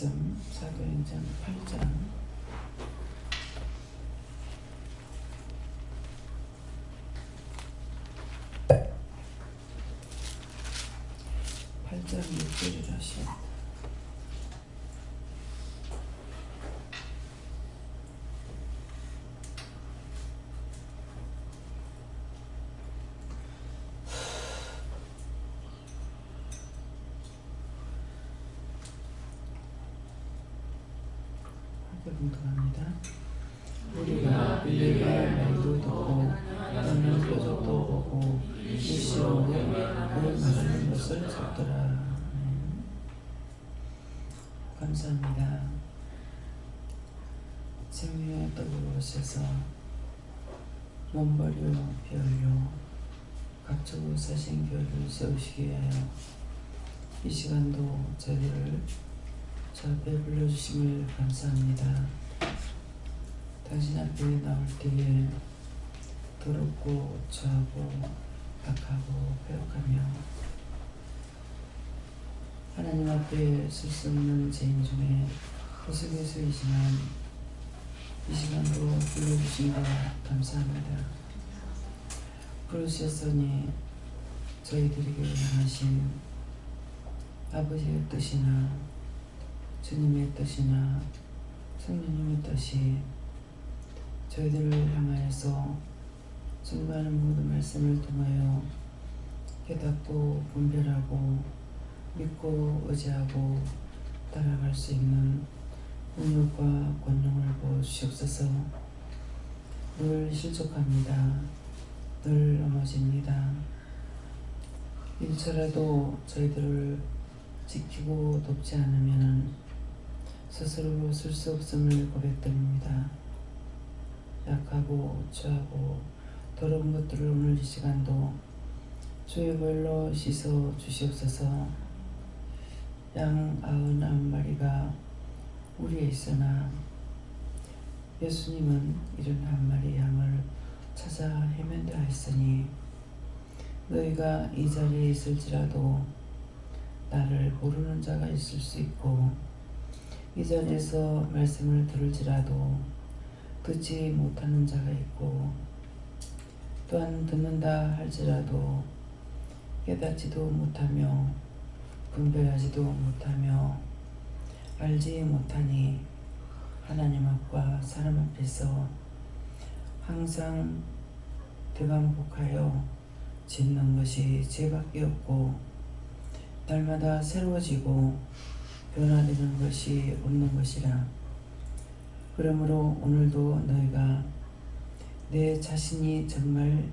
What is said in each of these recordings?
말씀 사도행전 8장 6절을 하시오. 공통합니다. 우리가 빌립보의 말도 듣고 나는 표적도 보고 이시오에 말하는 것을 듣더라. 감사합니다. 생명의 떡으로 오셔서 몸버려 비올려 각종 사신교회를 세우시기 위하여 이 시간도 저희들을 저 앞에 불러주심을 감사합니다. 당신 앞에 나올 때에 더럽고 처하고 악하고 패역하며 하나님 앞에 설 수 없는 죄인 중에 구석에서이지만 이 시간도 불러주신 것 감사합니다. 부르셨으니 저희들에게 향하신 아버지의 뜻이나 주님의 뜻이나 성령님의 뜻이 저희들을 향하여서 증거하는 모든 말씀을 통하여 깨닫고 분별하고 믿고 의지하고 따라갈 수 있는 능력과 권능을 부어주시옵소서. 늘 실족합니다. 늘 넘어집니다. 일초라도 저희들을 지키고 돕지 않으면 스스로 쓸 수 없음을 고백드립니다. 약하고 추하고 더러운 것들을 오늘 이 시간도 주의 보혈로 씻어 주시옵소서. 양 99마리가 우리에 있으나 예수님은 71마리 양을 찾아 헤맨다 했으니 너희가 이 자리에 있을지라도 나를 모르는 자가 있을 수 있고 이 자리에서 말씀을 들을지라도 듣지 못하는 자가 있고 또한 듣는다 할지라도 깨닫지도 못하며 분별하지도 못하며 알지 못하니 하나님 앞과 사람 앞에서 항상 대반복하여 짓는 것이 죄밖에 없고 날마다 새로워지고 변화되는 것이 없는 것이라. 그러므로 오늘도 너희가 내 자신이 정말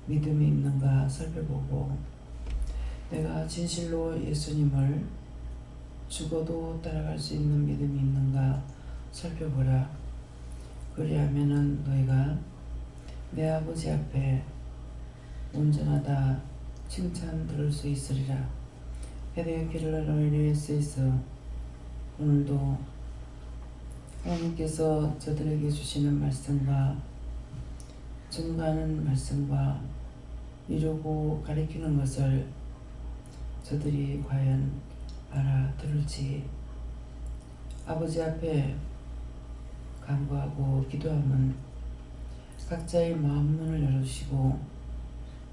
믿음이 있는가 살펴보고 내가 진실로 예수님을 죽어도 따라갈 수 있는 믿음이 있는가 살펴보라. 그리하면은 너희가 내 아버지 앞에 온전하다 칭찬 들을 수 있으리라. 헤데키를 너희를 쓰이서 오늘도 하나님께서 저들에게 주시는 말씀과 증거하는 말씀과 이루고 가리키는 것을 저들이 과연 알아들을지 아버지 앞에 간구하고 기도하면 각자의 마음 문을 열어주시고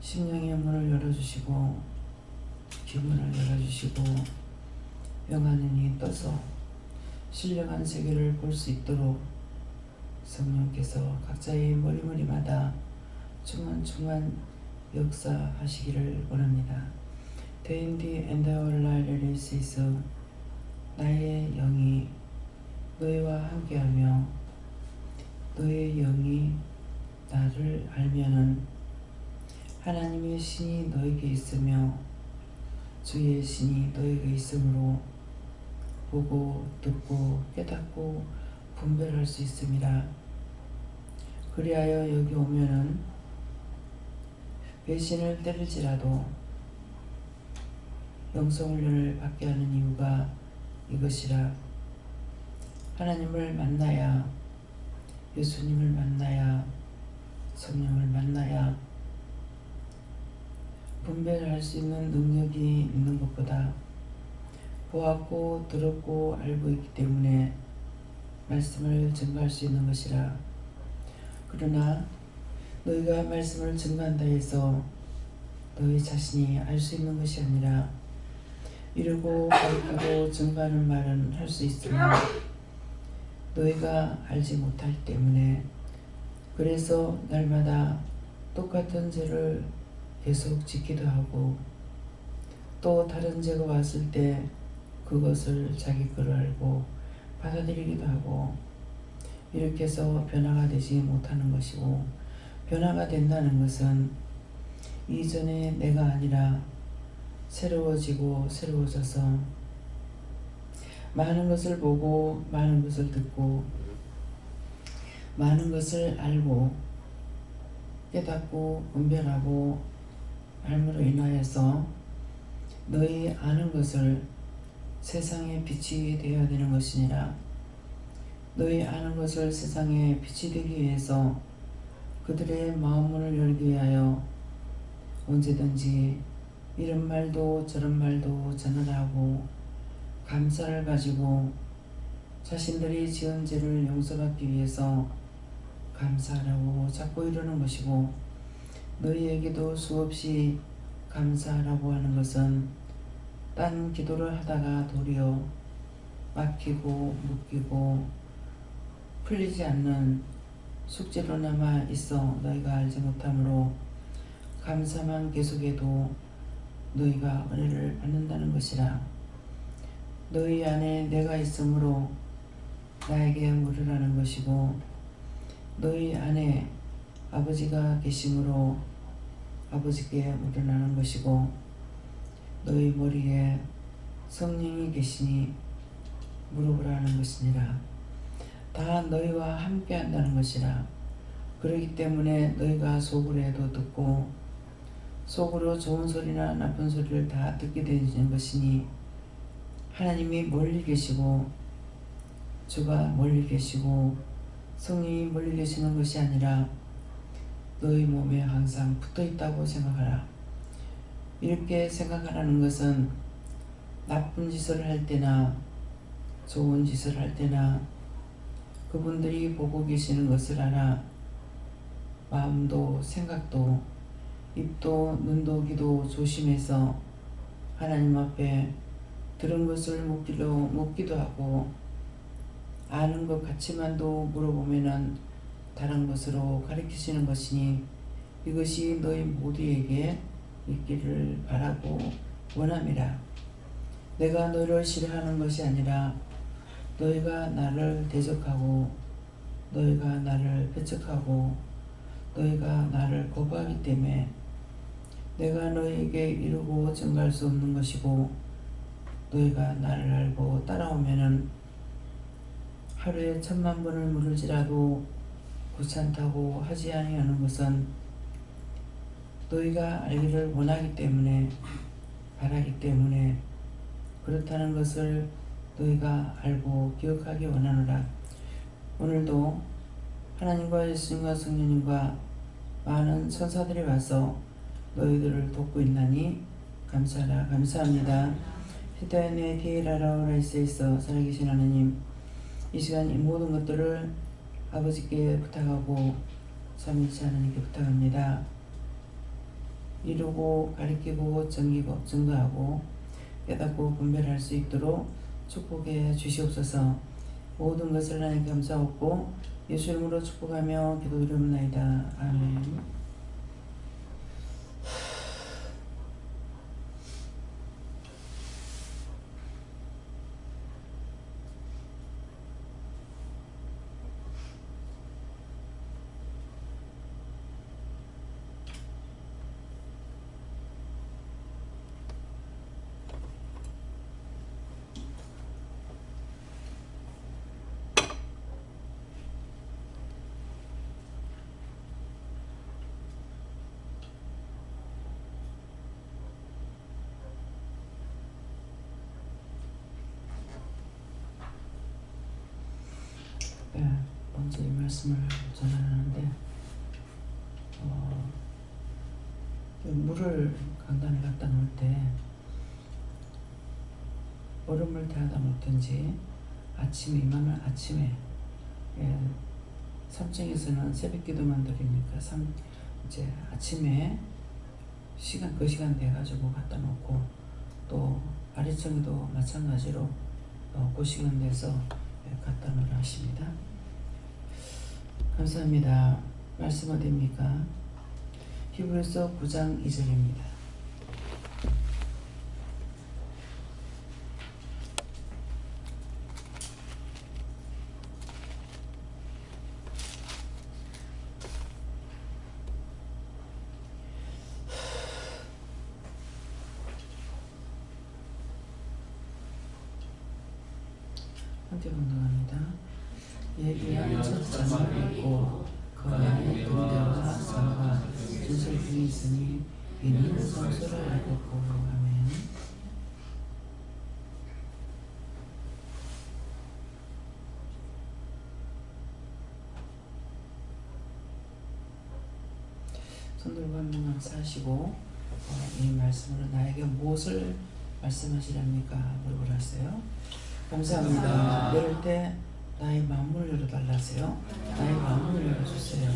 심령의 문을 열어주시고 기문을 열어주시고 영안이 떠서 신령한 세계를 볼 수 있도록 성령께서 각자의 머리마다 충만충만 역사하시기를 원합니다. Day and our light releases 나의 영이 너희와 함께하며 너의 영이 나를 알면은 하나님의 신이 너에게 있으며 주의 신이 너에게 있으므로 보고 듣고 깨닫고 분별할 수 있습니다. 그리하여 여기 오면은 배신을 때릴지라도 영성훈련을 받게 하는 이유가 이것이라. 하나님을 만나야 예수님을 만나야 성령을 만나야 분별할 수 있는 능력이 있는 것보다 보았고 들었고 알고 있기 때문에 말씀을 증거할 수 있는 것이라. 그러나 너희가 말씀을 증거한다 해서 너희 자신이 알 수 있는 것이 아니라 이루고 가르치고 증거하는 말은 할 수 있으나 너희가 알지 못하기 때문에 그래서 날마다 똑같은 죄를 계속 짓기도 하고 또 다른 죄가 왔을 때 그것을 자기 거로 알고 받아들이기도 하고 이렇게 해서 변화가 되지 못하는 것이고, 변화가 된다는 것은 이전에 내가 아니라 새로워지고 새로워져서 많은 것을 보고 많은 것을 듣고 많은 것을 알고 깨닫고 분별하고 알므로 인하여서 너희 아는 것을 세상에 빛이 되어야 되는 것이니라. 너희 아는 것을 세상에 빛이 되기 위해서 그들의 마음문을 열기 위하여 언제든지 이런 말도 저런 말도 전하라고 감사를 가지고 자신들이 지은 죄를 용서받기 위해서 감사하라고 자꾸 이러는 것이고, 너희에게도 수없이 감사하라고 하는 것은 딴 기도를 하다가 도리어 막히고 묶이고 풀리지 않는 숙제로 남아 있어 너희가 알지 못하므로 감사만 계속해도 너희가 은혜를 받는다는 것이라. 너희 안에 내가 있으므로 나에게 물으라는 것이고 너희 안에 아버지가 계심으로 아버지께 물으라는 것이고 너희 머리에 성령이 계시니 물어보라는 것이니라. 다 너희와 함께 한다는 것이라. 그러기 때문에 너희가 속으로 해도 듣고 속으로 좋은 소리나 나쁜 소리를 다 듣게 되는 것이니 하나님이 멀리 계시고 주가 멀리 계시고 성령이 멀리 계시는 것이 아니라 너희 몸에 항상 붙어 있다고 생각하라. 이렇게 생각하라는 것은 나쁜 짓을 할 때나 좋은 짓을 할 때나 그분들이 보고 계시는 것을 알아 마음도 생각도 입도 눈도 귀도 조심해서 하나님 앞에 들은 것을 묻기도 하고 아는 것 같지만도 물어보면은 다른 것으로 가르치시는 것이니 이것이 너희 모두에게 있기를 바라고 원함이라. 내가 너희를 싫어하는 것이 아니라 너희가 나를 대적하고 너희가 나를 배척하고 너희가 나를 거부하기 때문에 내가 너희에게 이루고 증가할 수 없는 것이고, 너희가 나를 알고 따라오면은 하루에 10,000,000번을 물을지라도 귀찮다고 하지 아니하는 것은 너희가 알기를 원하기 때문에 바라기 때문에 그렇다는 것을 너희가 알고 기억하기 원하노라. 오늘도 하나님과 예수님과 성령님과 많은 천사들이 와서 너희들을 돕고 있나니 감사하라. 감사합니다. 히타야네 디에라라오라이스에서 살아계신 하나님, 이 시간 이 모든 것들을 아버지께 부탁하고 삼위일체 하나님께 부탁합니다. 이루고 가르치고 증거하고 깨닫고 분별할 수 있도록 축복해 주시옵소서. 모든 것을 하나님께 감사하고 예수 이름으로 축복하며 기도드리옵나이다. 아멘. 먼저 이 말씀을 전하는데 물을 강단에 갖다 놓을 때 보름을 대하다 못든지 아침에 이맘을 아침에 3층에서는 새벽 기도만 드리니까 이제 아침에 그 시간 돼가지고 갖다 놓고 또 아래층에도 마찬가지로 그 시간 돼서 갖다 놓으라 하십니다. 감사합니다. 말씀 어디입니까? 히브리서 9장 2절입니다. 함께 공동합니다. 예비한 첫 장을 입고 그 안에 등대와 상과 진설등이 있으니 이는 성소를 읽었고. 아멘. 손 들고 한 번 감사하시고 이 말씀으로 나에게 무엇을 말씀하시렵니까? 물어보라 하세요. 감사합니다. 이럴 때 나의 마음을 열어달라 하세요. 나의 마음을 열어주세요.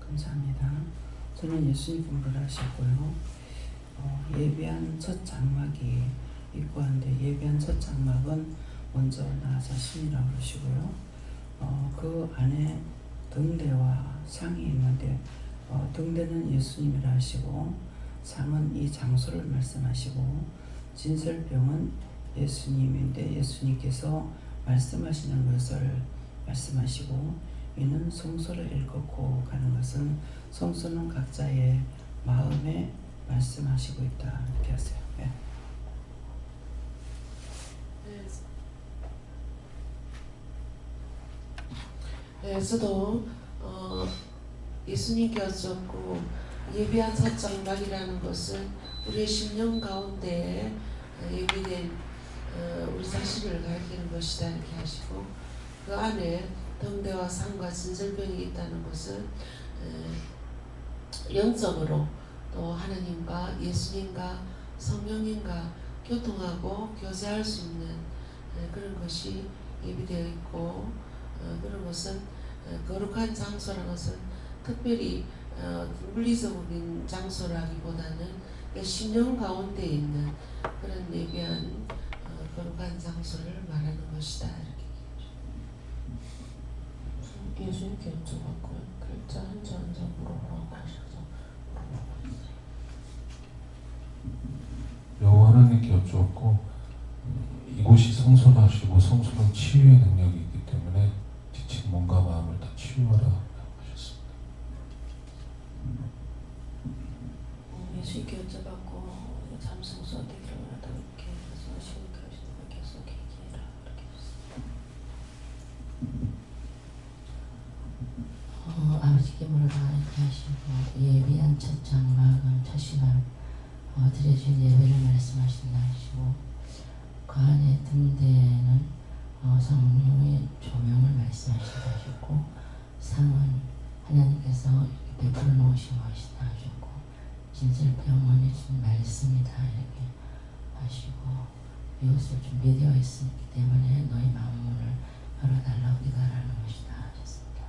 감사합니다. 저는 예수님 공부를 하셨고요. 예비한 첫 장막이 있고 한데 예비한 첫 장막은 먼저 나 자신이라고 그러시고요. 그 안에 등대와 상이 있는데 등대는 예수님이라 하시고 상은 이 장소를 말씀하시고 진설병은 예수님인데 예수님께서 말씀하시는 것을 말씀하시고 이는 성소를 일컫고 가는 것은 성소는 각자의 마음에 말씀하시고 있다 이렇게 하세요. 네. 네, 저도 예수님께 여쭙고 예비한 첫 장막이라는 것은 우리의 심령 가운데 예비된 우리 자신을 가리키는 것이다 이렇게 하시고 그 안에 등대와 상과 진설병이 있다는 것은 영적으로 또 하나님과 예수님과 성령님과 교통하고 교제할 수 있는 그런 것이 예비되어 있고 그런 것은 거룩한 장소라는 것은 특별히 물리적인 장소라기보다는 심령 가운데 있는 그런 예비한 거룩한 장소를 말하는 것이다 이렇게 예수님께 여쭤봤고요. 글자 한자 물어보라고 하셔서 여호와 하나님께 여쭈었고 이곳이 성소라 하시고 성소는 치유의 능력이 있기 때문에 지친 몸과 마음을 다 치유하라 하셨습니다. 예수님께 여쭤봤고 잠성소 어떻게 일어나다 이렇게 해서 예수님께 계속 얘기해라 이렇게 하셨어요. 아버지께 물어라 이렇게 하시고 예비한 첫 장막은 첫 시간 드려진 예배를 말씀하신다 하시고 그 안에 등대는 성령의 조명을 말씀하신다 하셨고 상은 하나님께서 베풀어 놓으신 것이다 하셨고 진설병은 예수님 말씀이다 이렇게 하시고 이것을 준비되어 있기 때문에 너희 마음문을 열어달라고 기도하라는 것이다 하셨습니다.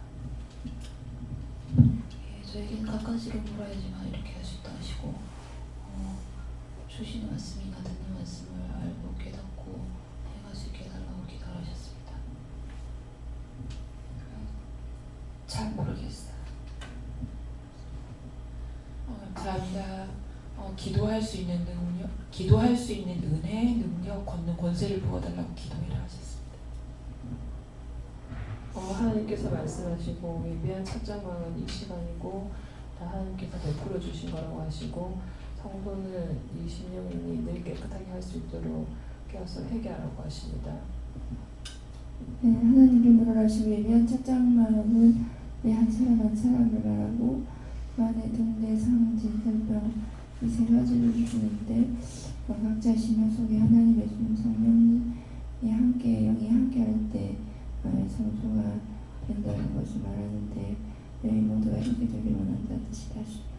예, 저에겐 가까스로 물어야지만 이렇게 할 수 있다 하시고 주시는 말씀이나 듣는 말씀을 알고 깨닫고 행할 수 있게 해달라고 기도하셨습니다. 잘 모르겠어요. 감사합니다. 기도할 수 있는 능력, 기도할 수 있는 은혜, 능력, 권능, 권세를 부어달라고 기도해라 하셨습니다. 하나님께서 말씀하시고 예비한 첫 장막은 이 시간이고 다 하나님께서 베풀어 주신 거라고 하시고 성도는 이 심령이 늘 깨끗하게 할 수 있도록 깨어서 회개하라고 하십니다. 네, 하나님께 물어라시고 예비한 첫 장막은 한 사람 한 사람을 말하고 그 안에 등대, 상, 진설병 이 세 가지를 주시는데 각자 심령 속에 하나님의 성령이 함께 영이 함께 할 때 성소가 된다는 것을 말하는데 너희 모두가 이렇게 되길 원한다는 뜻이다 하십니다.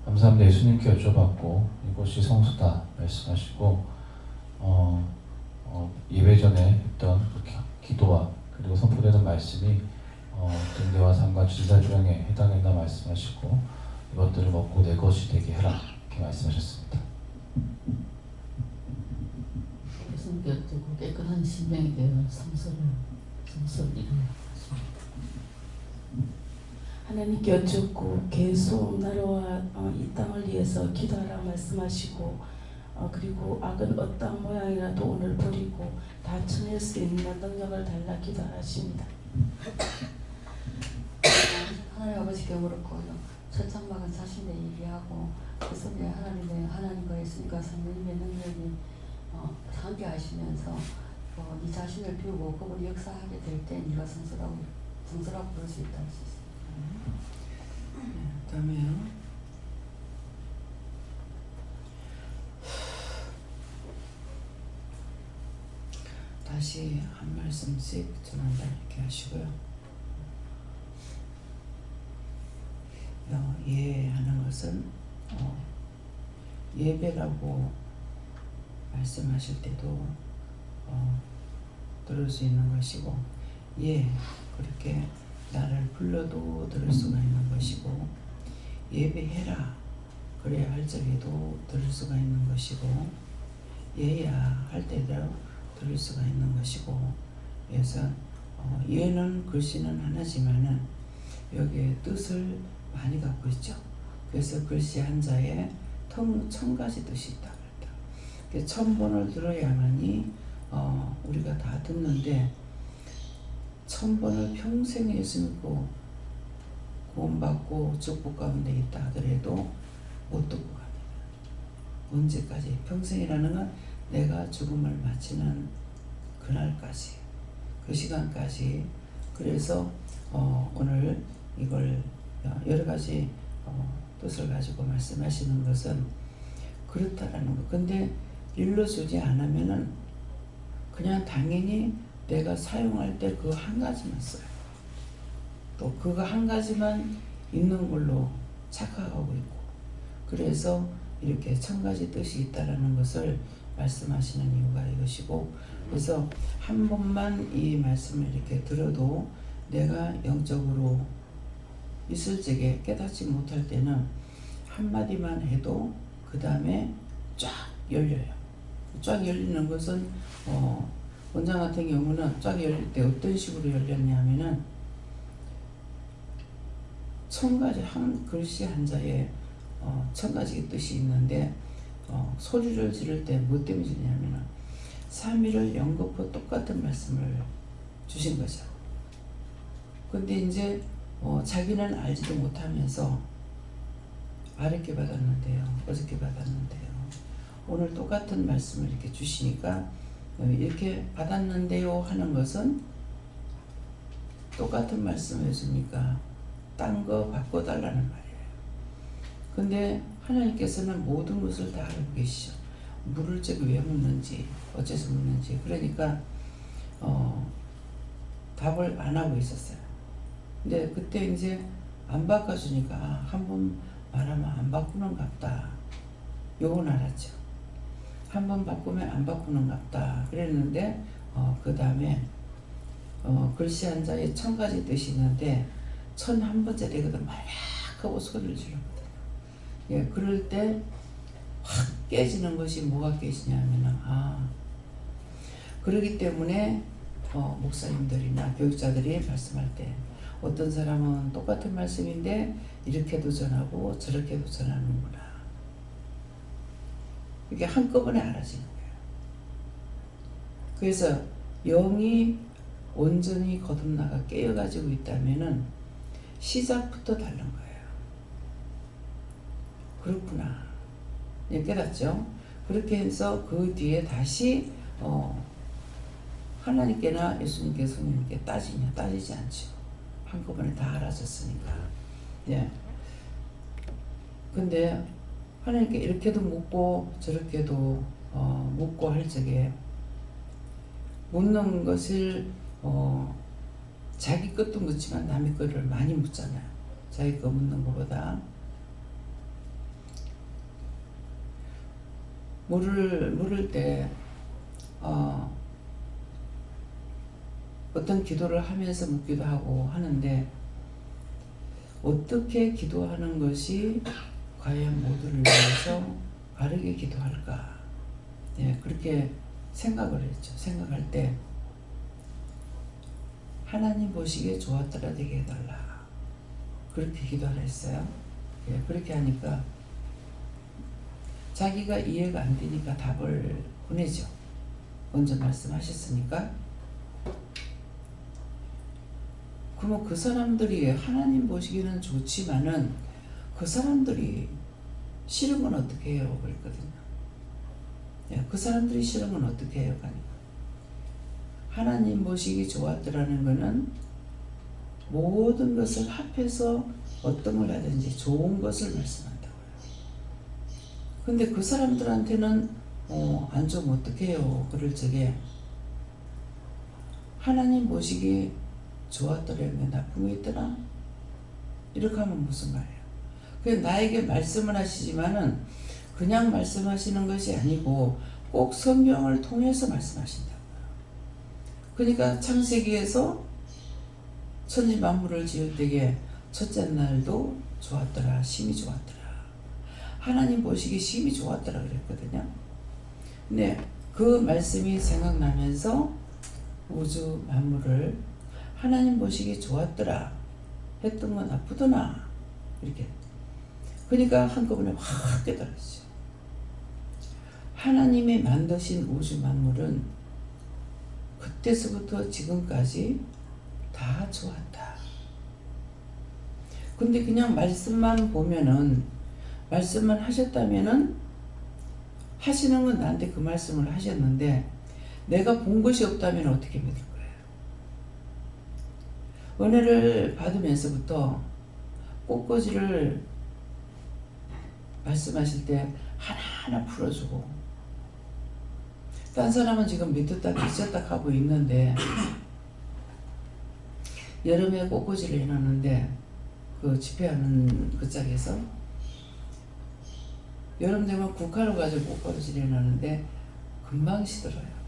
감사합니다. 예수님께 여쭤봤고 이곳이 성소다 말씀하시고 예배 전에 했던 그 기도와 그리고 선포되는 말씀이 등대와 상과 진설주양에 해당된다 말씀하시고 이것들을 먹고 내 것이 되게 해라 이렇게 말씀하셨습니다. 예수님께 여쭈고 깨끗한 심령이 되어 성소를 이루는 것입니다. 하나님께 여쭙고 계속 나라와 이 땅을 위해서 기도하라 말씀하시고 그리고 악은 어떠한 모양이라도 오늘 버리고 다 쳐낼 수 있는 능력을 달라 기도하십니다. 하나님 아버지께 그렇고요. 첫 장막은 자신의 얘기하고 그 속에 하나님과 예수님과 성령님의 능력이 함께 하시면서 네 자신을 비우고 그분이 역사하게 될 때 네가 성소라고 부를 수 있다 할 수 있습니다. 그다음에요. 다시 한 말씀씩 전한다 이렇게 하시고요. 예하는 것은 예배라고 말씀하실 때도 들을 수 있는 것이고 그렇게 나를 불러도 들을 수가 있는 것이고 예배해라 그래야 할 적에도 들을 수가 있는 것이고 예야 할 때도 들을 수가 있는 것이고 그래서 예는 글씨는 하나지만은 여기에 뜻을 많이 갖고 있죠. 그래서 글씨 한자에 1000가지 뜻이 있다 그랬다. 1000번을 들어야만이 우리가 다 듣는데 1000번을 평생 예수 믿고 구원받고 축복 가운데 있다 하더라도 못 듣고 갑니다. 언제까지? 평생이라는 건 내가 죽음을 마치는 그날까지 그 시간까지. 그래서 오늘 이걸 여러 가지 뜻을 가지고 말씀하시는 것은 그렇다라는 거. 근데 일러주지 않으면은 그냥 당연히 내가 사용할 때 그 한 가지만 써요. 또 그거 한 가지만 있는 걸로 착각하고 있고 그래서 이렇게 1000가지 뜻이 있다라는 것을 말씀하시는 이유가 이것이고 그래서 한 번만 이 말씀을 이렇게 들어도 내가 영적으로 있을 적에 깨닫지 못할 때는 한마디만 해도 그 다음에 쫙 열려요. 쫙 열리는 것은 원장 같은 경우는 쫙 열릴 때 어떤 식으로 열렸냐면은 1000가지 한 글씨 한자에 1000가지 뜻이 있는데 소리를 지를 때 뭐 때문에 지냐면은 삼위를 연거푸 똑같은 말씀을 주신 거죠. 근데 이제 자기는 알지도 못하면서 어저께 받았는데요. 오늘 똑같은 말씀을 이렇게 주시니까 이렇게 받았는데요 하는 것은 똑같은 말씀 해주니까 딴 거 바꿔달라는 말이에요. 근데 하나님께서는 모든 것을 다 알고 계시죠. 물을 적이 왜 묻는지 어째서 묻는지 그러니까 답을 안 하고 있었어요. 근데 그때 이제 안 바꿔주니까 한 번 말하면 안 바꾸는갑다. 요건 알았죠. 한 번 바꾸면 안 바꾸는갑다. 그랬는데 그 다음에 글씨 한자에 1000가지 뜻이 있는데 1001번째 되거든. 막 하고 소리를 지르거든. 예, 그럴 때 확 깨지는 것이 뭐가 깨지냐면은 그러기 때문에 목사님들이나 교육자들이 말씀할 때 어떤 사람은 똑같은 말씀인데 이렇게도 전하고 저렇게도 전하는구나. 이게 한꺼번에 알아지는 거예요. 그래서 영이 온전히 거듭나가 깨어가지고 있다면은 시작부터 다른 거예요. 그렇구나. 예, 깨닫죠? 그렇게 해서 그 뒤에 다시 하나님께나 예수님께 성령님께 따지냐? 따지지 않죠. 한꺼번에 다 알아졌으니까. 예. 근데 하나님께 이렇게도 묻고 저렇게도 묻고 할 적에 묻는 것을 자기 것도 묻지만 남의 것을 많이 묻잖아요. 자기 거 묻는 것보다 물을 때 어떤 기도를 하면서 묻기도 하고 하는데 어떻게 기도하는 것이 과연 모두를 위해서 바르게 기도할까? 예, 그렇게 생각을 했죠. 생각할 때 하나님 보시기에 좋았더라 되게 해달라. 그렇게 기도를 했어요. 예, 그렇게 하니까 자기가 이해가 안 되니까 답을 보내죠. 먼저 말씀하셨으니까. 그러면 그 사람들이 하나님 보시기는 좋지만은 그 사람들이 싫은 건 어떻게 해요? 그랬거든요. 예, 그 사람들이 싫은 건 어떻게 해요? 하나님 보시기 좋았더라는 거는 모든 것을 합해서 어떤 걸 하든지 좋은 것을 말씀한다고요. 근데 그 사람들한테는 안 좋으면 어떻게 해요? 그럴 적에 하나님 보시기 좋았더라면 나쁜 거 있더라? 이렇게 하면 무슨 말이에요? 그냥 나에게 말씀을 하시지만은 그냥 말씀하시는 것이 아니고 꼭 성경을 통해서 말씀하신다고요. 그러니까 창세기에서 천지 만물을 지을 때에 첫째 날도 좋았더라, 심히 좋았더라. 하나님 보시기 심히 좋았더라 그랬거든요. 근데 그 말씀이 생각나면서 우주 만물을 하나님 보시기 좋았더라 했던 건 나쁘더나 이렇게. 그러니까 한꺼번에 확 깨달았죠. 하나님이 만드신 우주 만물은 그때서부터 지금까지 다 좋았다. 근데 그냥 말씀만 보면은 말씀만 하셨다면은 하시는 건 나한테 그 말씀을 하셨는데 내가 본 것이 없다면 어떻게 믿을 거예요? 은혜를 받으면서부터 꽃꽂이를 말씀하실 때 하나하나 풀어주고 딴 사람은 지금 밑었다 뒤졌다 하고 있는데 여름에 꽃꽂이를 해놨는데 그 집회하는 그 짝에서 여름 되면 국화를 가지고 꽃꽂이를 해놨는데 금방 시들어요.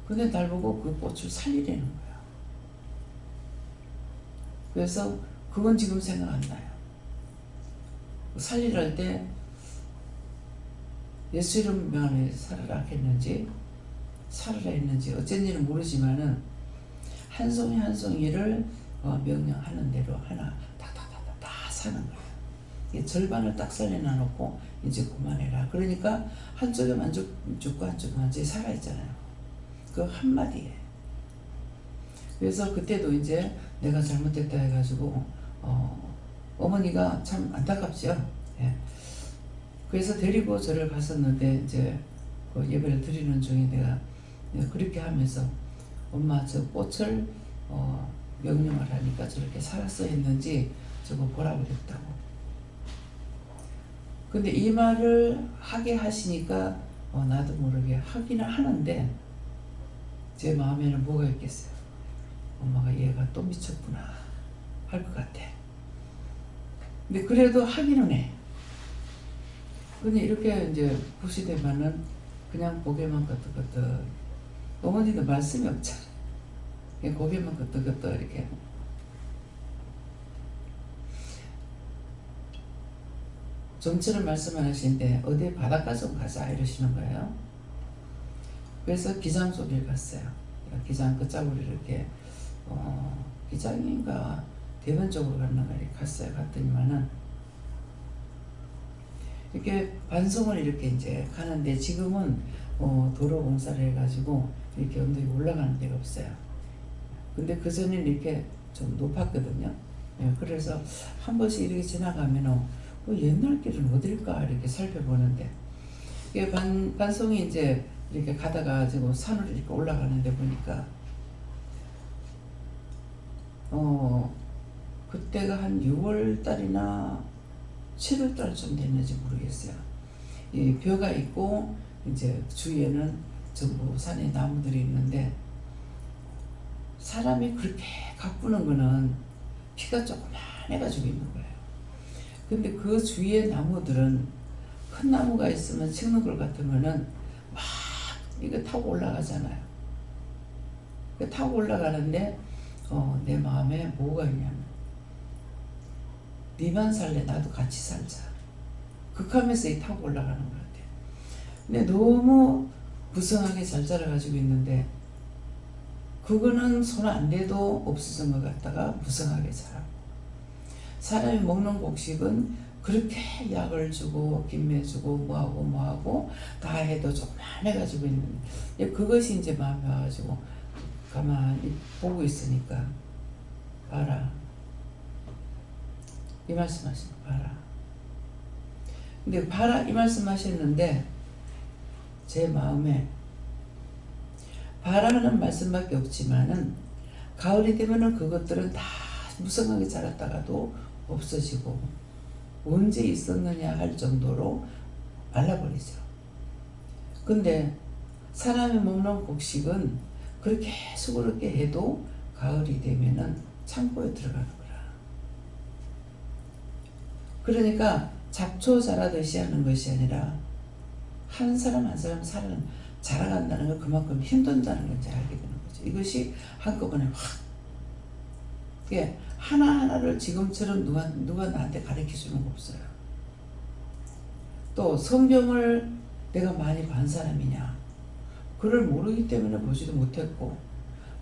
근데 날 보고 그 꽃을 살리려는 거야. 그래서 그건 지금 생각 안 나요. 살리려 할 때 예수 이름 명함에 살으라 했는지 살으라 했는지 어쩐지는 모르지만은 한 송이 한 송이를 명령하는 대로 하나 탁탁탁탁 다 사는 거예요. 절반을 딱 살려놔 놓고 이제 그만해라. 그러니까 한쪽에만 죽고 한쪽에만 이제 살아있잖아요. 그 한마디에. 그래서 그때도 이제 내가 잘못됐다 해가지고 어머니가 참 안타깝죠. 예. 그래서 데리고 저를 갔었는데 이제 그 예배를 드리는 중에 내가 그렇게 하면서 엄마 저 꽃을 명령을 하니까 저렇게 살았어 했는지 저거 보라고 그랬다고. 근데 이 말을 하게 하시니까 나도 모르게 하기는 하는데 제 마음에는 뭐가 있겠어요. 엄마가 얘가 또 미쳤구나 할 것 같아. 근데 그래도 하기는 해. 근데 이렇게 이제 부시되면은 그냥 고개만 끄덕끄덕. 어머니도 말씀이 없잖아요. 그냥 고개만 끄덕끄덕 이렇게. 좀처럼 말씀하시는데 어디 바닷가 좀 가자 이러시는 거예요. 그래서 기장 소리를 갔어요. 기장 끝자락으로 이렇게 기장인가 대변 쪽으로 갔는가 이렇게 갔어요. 갔더니만은 이렇게 반송을 이렇게 이제 가는데 지금은 도로 공사를 해가지고 이렇게 언덕이 올라가는 데가 없어요. 근데 그 전에는 이렇게 좀 높았거든요. 예, 그래서 한 번씩 이렇게 지나가면은 옛날 길은 어딜까 이렇게 살펴보는데 이게 반송이 이제 이렇게 가다가 지금 산으로 이렇게 올라가는데 보니까 그때가 한 6월 달이나 7월 달쯤 됐는지 모르겠어요. 이 벼가 있고 이제 주위에는 전부 산에 나무들이 있는데 사람이 그렇게 가꾸는 거는 키가 조그만해가지고 있는 거예요. 근데 그 주위에 나무들은 큰 나무가 있으면 찍는 걸 같으면은 막 이거 타고 올라가잖아요. 타고 올라가는데 내 마음에 뭐가 있냐면 니만 살래 나도 같이 살자. 극하면서 이 타고 올라가는 것 같아요. 근데 너무 부성하게 잘 자라가지고 있는데 그거는 손 안 대도 없어진 것 같다가 부성하게 자라고 사람이 먹는 곡식은 그렇게 약을 주고 김매 주고 뭐하고 다 해도 조그만해가지고 있는데 그것이 이제 마음에 와가지고 가만히 보고 있으니까 봐라 이 말씀하신 거 봐라. 근데 봐라 이 말씀하셨는데 제 마음에 봐라는 말씀밖에 없지만은 가을이 되면은 그것들은 다 무성하게 자랐다가도 없어지고 언제 있었느냐 할 정도로 말라버리죠. 근데 사람이 먹는 곡식은 그렇게 수고롭게 해도 가을이 되면은 창고에 들어가는 거라. 그러니까 잡초 자라듯이 하는 것이 아니라 한 사람 한 사람 자라간다는 건 그만큼 힘든다는 걸 이제 알게 되는 거죠. 이것이 한꺼번에 확 예, 하나하나를 지금처럼 누가 나한테 가르쳐 주는 거 없어요. 또 성경을 내가 많이 본 사람이냐 그를 모르기 때문에 보지도 못했고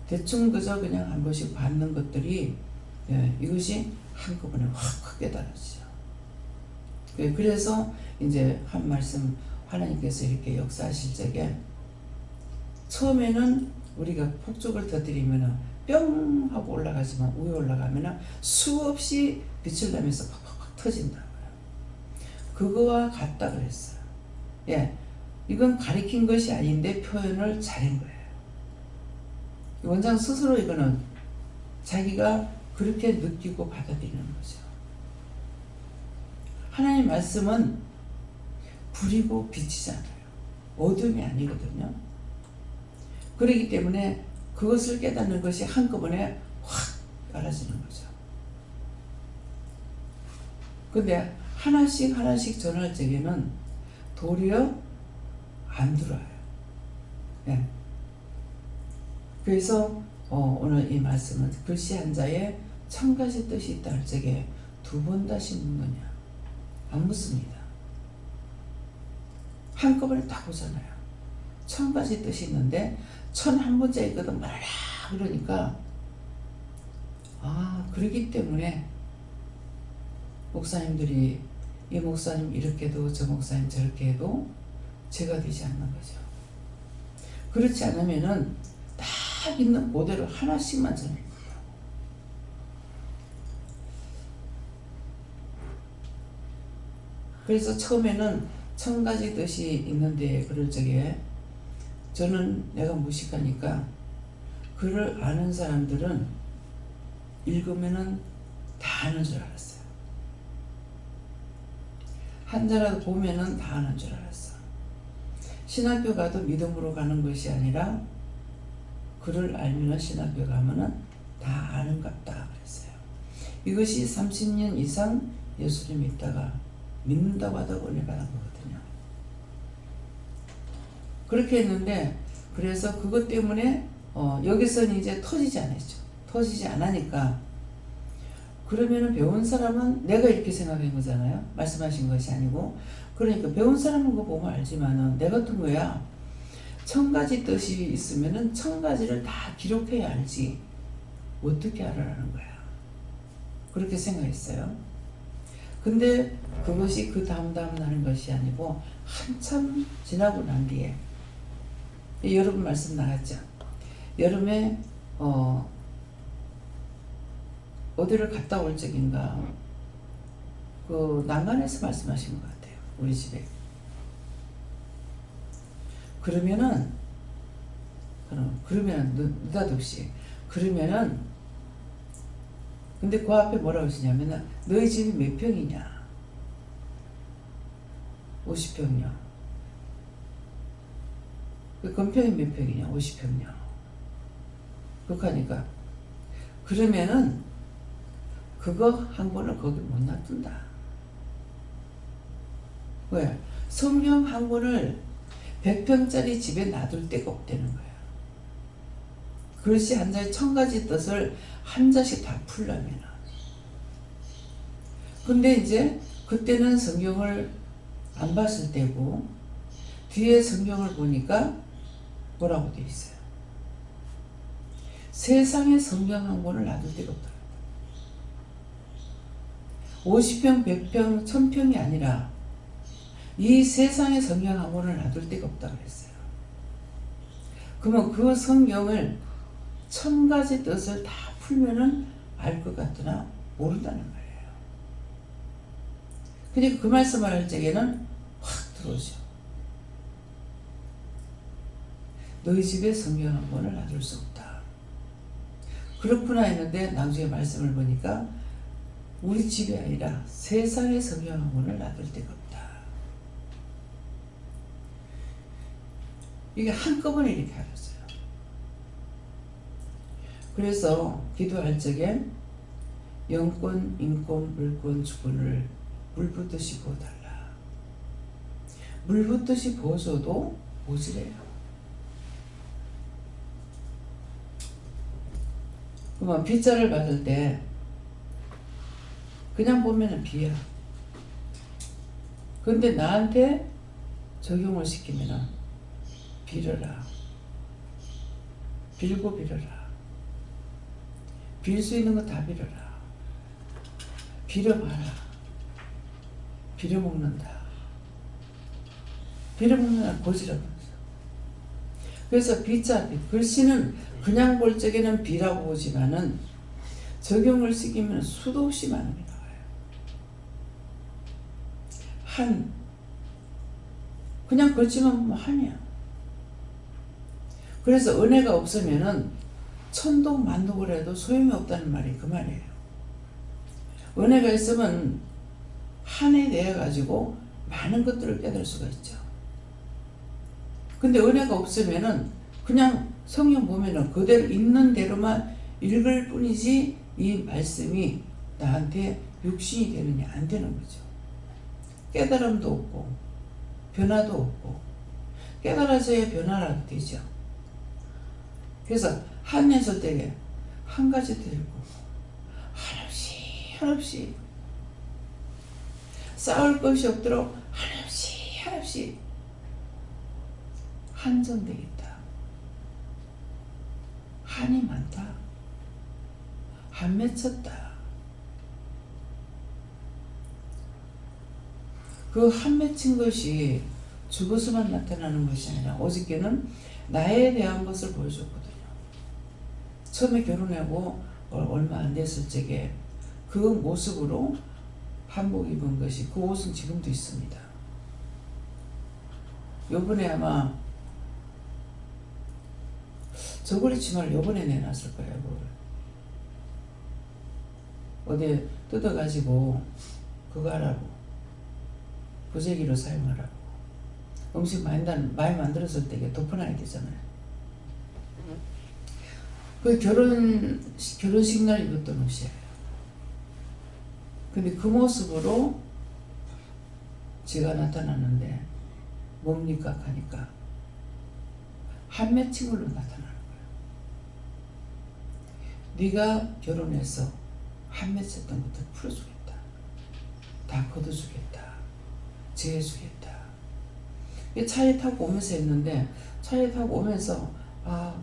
대충 그냥 한 번씩 받는 것들이 예, 이것이 한꺼번에 확 깨달아지죠. 예, 그래서 이제 한 말씀 하나님께서 이렇게 역사하실 적에 처음에는 우리가 폭죽을 터뜨리면은 뿅 하고 올라가지만 위에 올라가면은 수없이 빛을 내면서 팍팍팍 터진다고요. 그거와 같다 그랬어요. 예, 이건 가리킨 것이 아닌데 표현을 잘한 거예요. 원장 스스로 이거는 자기가 그렇게 느끼고 받아들이는 거죠. 하나님 말씀은 불이고 빛이잖아요. 어둠이 아니거든요. 그렇기 때문에 그것을 깨닫는 것이 한꺼번에 확 알아지는 거죠. 근데 하나씩 전할 적에는 도리어 안 들어와요. 네. 그래서 오늘 이 말씀은 글씨 한자에 1000가지 뜻이 있다 할 적에 2번 다시 묻느냐? 안 묻습니다. 한꺼번에 다 보잖아요. 1000가지 뜻이 있는데 1001번째 있거든 말라 그러니까 그러기 때문에 목사님들이 이 목사님 이렇게 해도 저 목사님 저렇게 해도 죄가 되지 않는 거죠. 그렇지 않으면은 딱 있는 그대로 하나씩만 전해요. 그래서 처음에는 1000가지 뜻이 있는데 그럴 적에 저는 내가 무식하니까 글을 아는 사람들은 읽으면은 다 아는 줄 알았어요. 한자라도 보면은 다 아는 줄 알았어. 신학교 가도 믿음으로 가는 것이 아니라 글을 알면은 신학교 가면은 다 아는갑다 그랬어요. 이것이 30년 이상 예수를 믿다가 믿는다고 하다가 은혜 받은 거거든요. 그렇게 했는데 그래서 그것 때문에 여기서는 이제 터지지 않았죠. 터지지 않으니까 그러면은 배운 사람은 내가 이렇게 생각한 거잖아요. 말씀하신 것이 아니고. 그러니까 배운 사람은 그거 보면 알지만은 내 같은 거야. 1000가지 뜻이 있으면은 1000가지를 다 기록해야 알지. 어떻게 알아라는 거야. 그렇게 생각했어요. 근데 그것이 그 다음 나는 것이 아니고 한참 지나고 난 뒤에 여러분 말씀 나갔죠. 여름에 어디를 갔다 올 적인가 그 난간에서 말씀하신 것 같아요. 우리 집에. 그러면은 느닷없이 그러면은 근데 그 앞에 뭐라고 하시냐면은 너희 집이 몇 평이냐? 50평이요. 그 건평이 몇 평이냐? 50평이요. 그렇게 하니까 그러면은 그거 한 권을 거기 못 놔둔다. 왜? 성경 한 권을 100평짜리 집에 놔둘 데가 없다는 거예요. 글씨 한 장에 1000가지 뜻을 한 장씩 다 풀려면. 근데 이제 그때는 성경을 안 봤을 때고 뒤에 성경을 보니까 뭐라고 되어 있어요? 세상에 성경 한 권을 놔둘 데가 없다. 50평, 100평, 1000평이 아니라 이 세상에 성경 한 권을 놔둘 데가 없다 그랬어요. 그러면 그 성경을 1000가지 뜻을 다 풀면은 알 것 같으나 모른다는 거예요. 그러니까 그 말씀을 할 적에는 확 들어오죠. 너희 집에 성경 한 권을 놔둘 수 없다. 그렇구나 했는데 나중에 말씀을 보니까 우리 집이 아니라 세상에 성경 한 권을 놔둘 데가 없다. 이게 한꺼번에 이렇게 알았어요. 그래서 기도할 적에 영권, 인권, 물권, 주권을 물붓듯이 부어달라. 물붓듯이 부어줘도 모자래요. 그러면 빗자를 받을 때 그냥 보면은 비야. 근데 나한테 적용을 시키면은 빌어라. 빌고 빌어라. 빌 수 있는 거 다 빌어라. 빌어봐라. 빌어먹는다. 빌어먹는다. 고지라고. 그래서 비자, 글씨는 그냥 볼 적에는 비라고 보지만은 적용을 시키면 수도 없이 많은 게 나와요. 한. 그냥 글씨만 보면 한이야. 그래서 은혜가 없으면은 천독 만독을 해도 소용이 없다는 말이 그 말이에요. 은혜가 있으면 한에 대해 가지고 많은 것들을 깨달을 수가 있죠. 근데 은혜가 없으면은 그냥 성경 보면은 그대로 있는 대로만 읽을 뿐이지 이 말씀이 나한테 육신이 되느냐 안 되는 거죠. 깨달음도 없고 변화도 없고 깨달아져야 변화라도 되죠. 그래서 한에서 되게 한 가지 들고 한없이 싸울 것이 없도록 한없이 한정되겠다. 한이 많다. 한 맺혔다. 그 한 맺힌 것이 죽어서만 나타나는 것이 아니라 어저께는 나에 대한 것을 보여줬거든요. 처음에 결혼하고 얼마 안 됐을 적에 그 모습으로 한복 입은 것이 그 옷은 지금도 있습니다. 요번에 아마 저고리 치마를 요번에 내놨을 거예요. 그걸 어디 뜯어가지고 그거 하라고 부재기로 사용하라고. 음식 많이 만들었을 때 덮어놔야 되잖아요. 그 결혼식 날 입었던 옷이에요. 근데 그 모습으로 제가 나타났는데 뭡니까 하니까 한 매칭으로 나타나는 거야. 네가 결혼해서 한 맺혔던 것들 풀어주겠다. 다 걷어주겠다. 제해주겠다. 차에 타고 오면서 했는데 차에 타고 오면서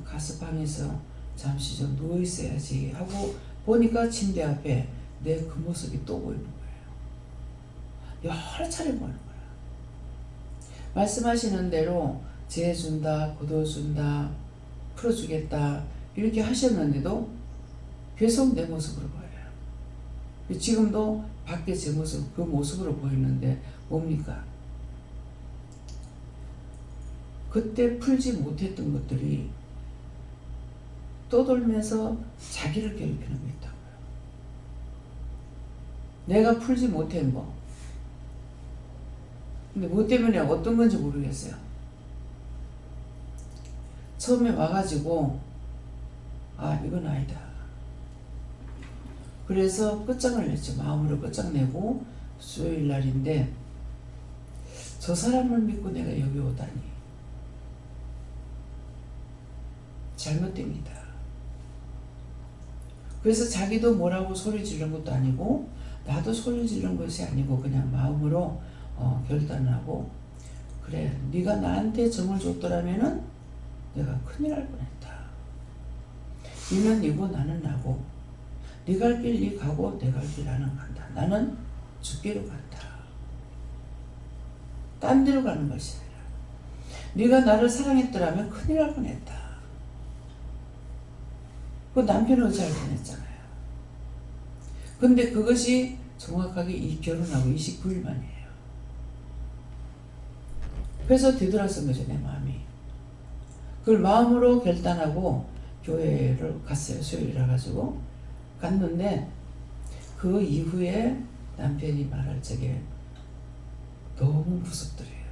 가서 방에서 잠시 좀 누워 있어야지 하고 보니까 침대 앞에 내 그 모습이 또 보이는 거예요. 여러 차례 보이는 거야. 말씀하시는 대로 제해준다, 걷어준다, 풀어주겠다 이렇게 하셨는데도 계속 내 모습으로 보여요. 지금도 밖에 제 모습, 그 모습으로 보이는데 뭡니까? 그때 풀지 못했던 것들이 떠돌면서 자기를 괴롭히는 게 있다고요. 내가 풀지 못한 거. 근데 뭐 때문에 어떤 건지 모르겠어요. 처음에 와가지고 이건 아니다. 그래서 끝장을 냈죠. 마음으로 끝장내고 수요일 날인데 저 사람을 믿고 내가 여기 오다니 잘못됩니다. 그래서 자기도 뭐라고 소리 지르는 것도 아니고 나도 소리 지르는 것이 아니고 그냥 마음으로 결단하고 그래 네가 나한테 정을 줬더라면은 내가 큰일 날 뻔했다. 니는 니고 나는 나고 네 갈 길 네 가고 내 갈 길 나는 간다. 나는 죽기로 간다. 딴 데로 가는 것이 아니라 네가 나를 사랑했더라면 큰일 날 뻔했다. 그 남편을 잘 보냈잖아요. 근데 그것이 정확하게 이 결혼하고 29일 만이에요. 그래서 뒤돌아선 거죠, 내 마음이. 그걸 마음으로 결단하고 교회를 갔어요. 수요일이라 가지고 갔는데 그 이후에 남편이 말할 적에 너무 무섭더래요.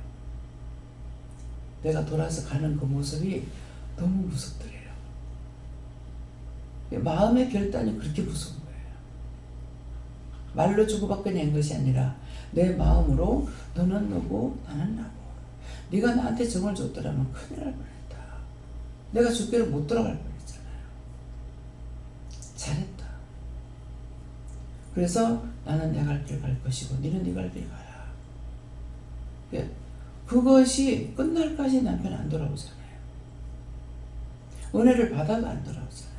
내가 돌아서 가는 그 모습이 너무 무섭더래요. 마음의 결단이 그렇게 무서운 거예요. 말로 주고받고 낸 것이 아니라 내 마음으로 너는 너고 나는 나고 네가 나한테 정을 줬더라면 큰일 날 뻔했다. 내가 죽기로 못 돌아갈 뻔했잖아요. 잘했다. 그래서 나는 내 갈 길 갈 것이고 너는 네 갈 길 가라. 그것이 끝날까지 남편 안 돌아오잖아요. 은혜를 받아도 안 돌아오잖아요.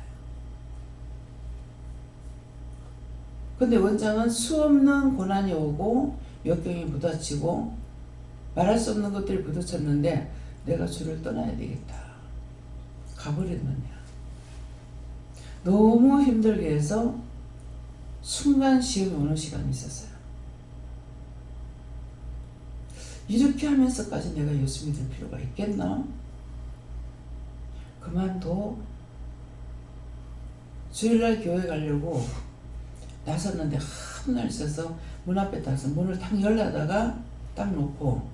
근데 원장은 수없는 고난이 오고 역경이 부딪히고 말할 수 없는 것들이 부딪혔는데 내가 주를 떠나야 되겠다. 가버렸느냐. 너무 힘들게 해서 순간 시험이 오는 시간이 있었어요. 이렇게 하면서까지 내가 예수 믿을 필요가 있겠나? 그만둬. 주일날 교회 가려고 나섰는데 한 날 있어서 문 앞에 따라서 문을 탁 열려다가 딱 놓고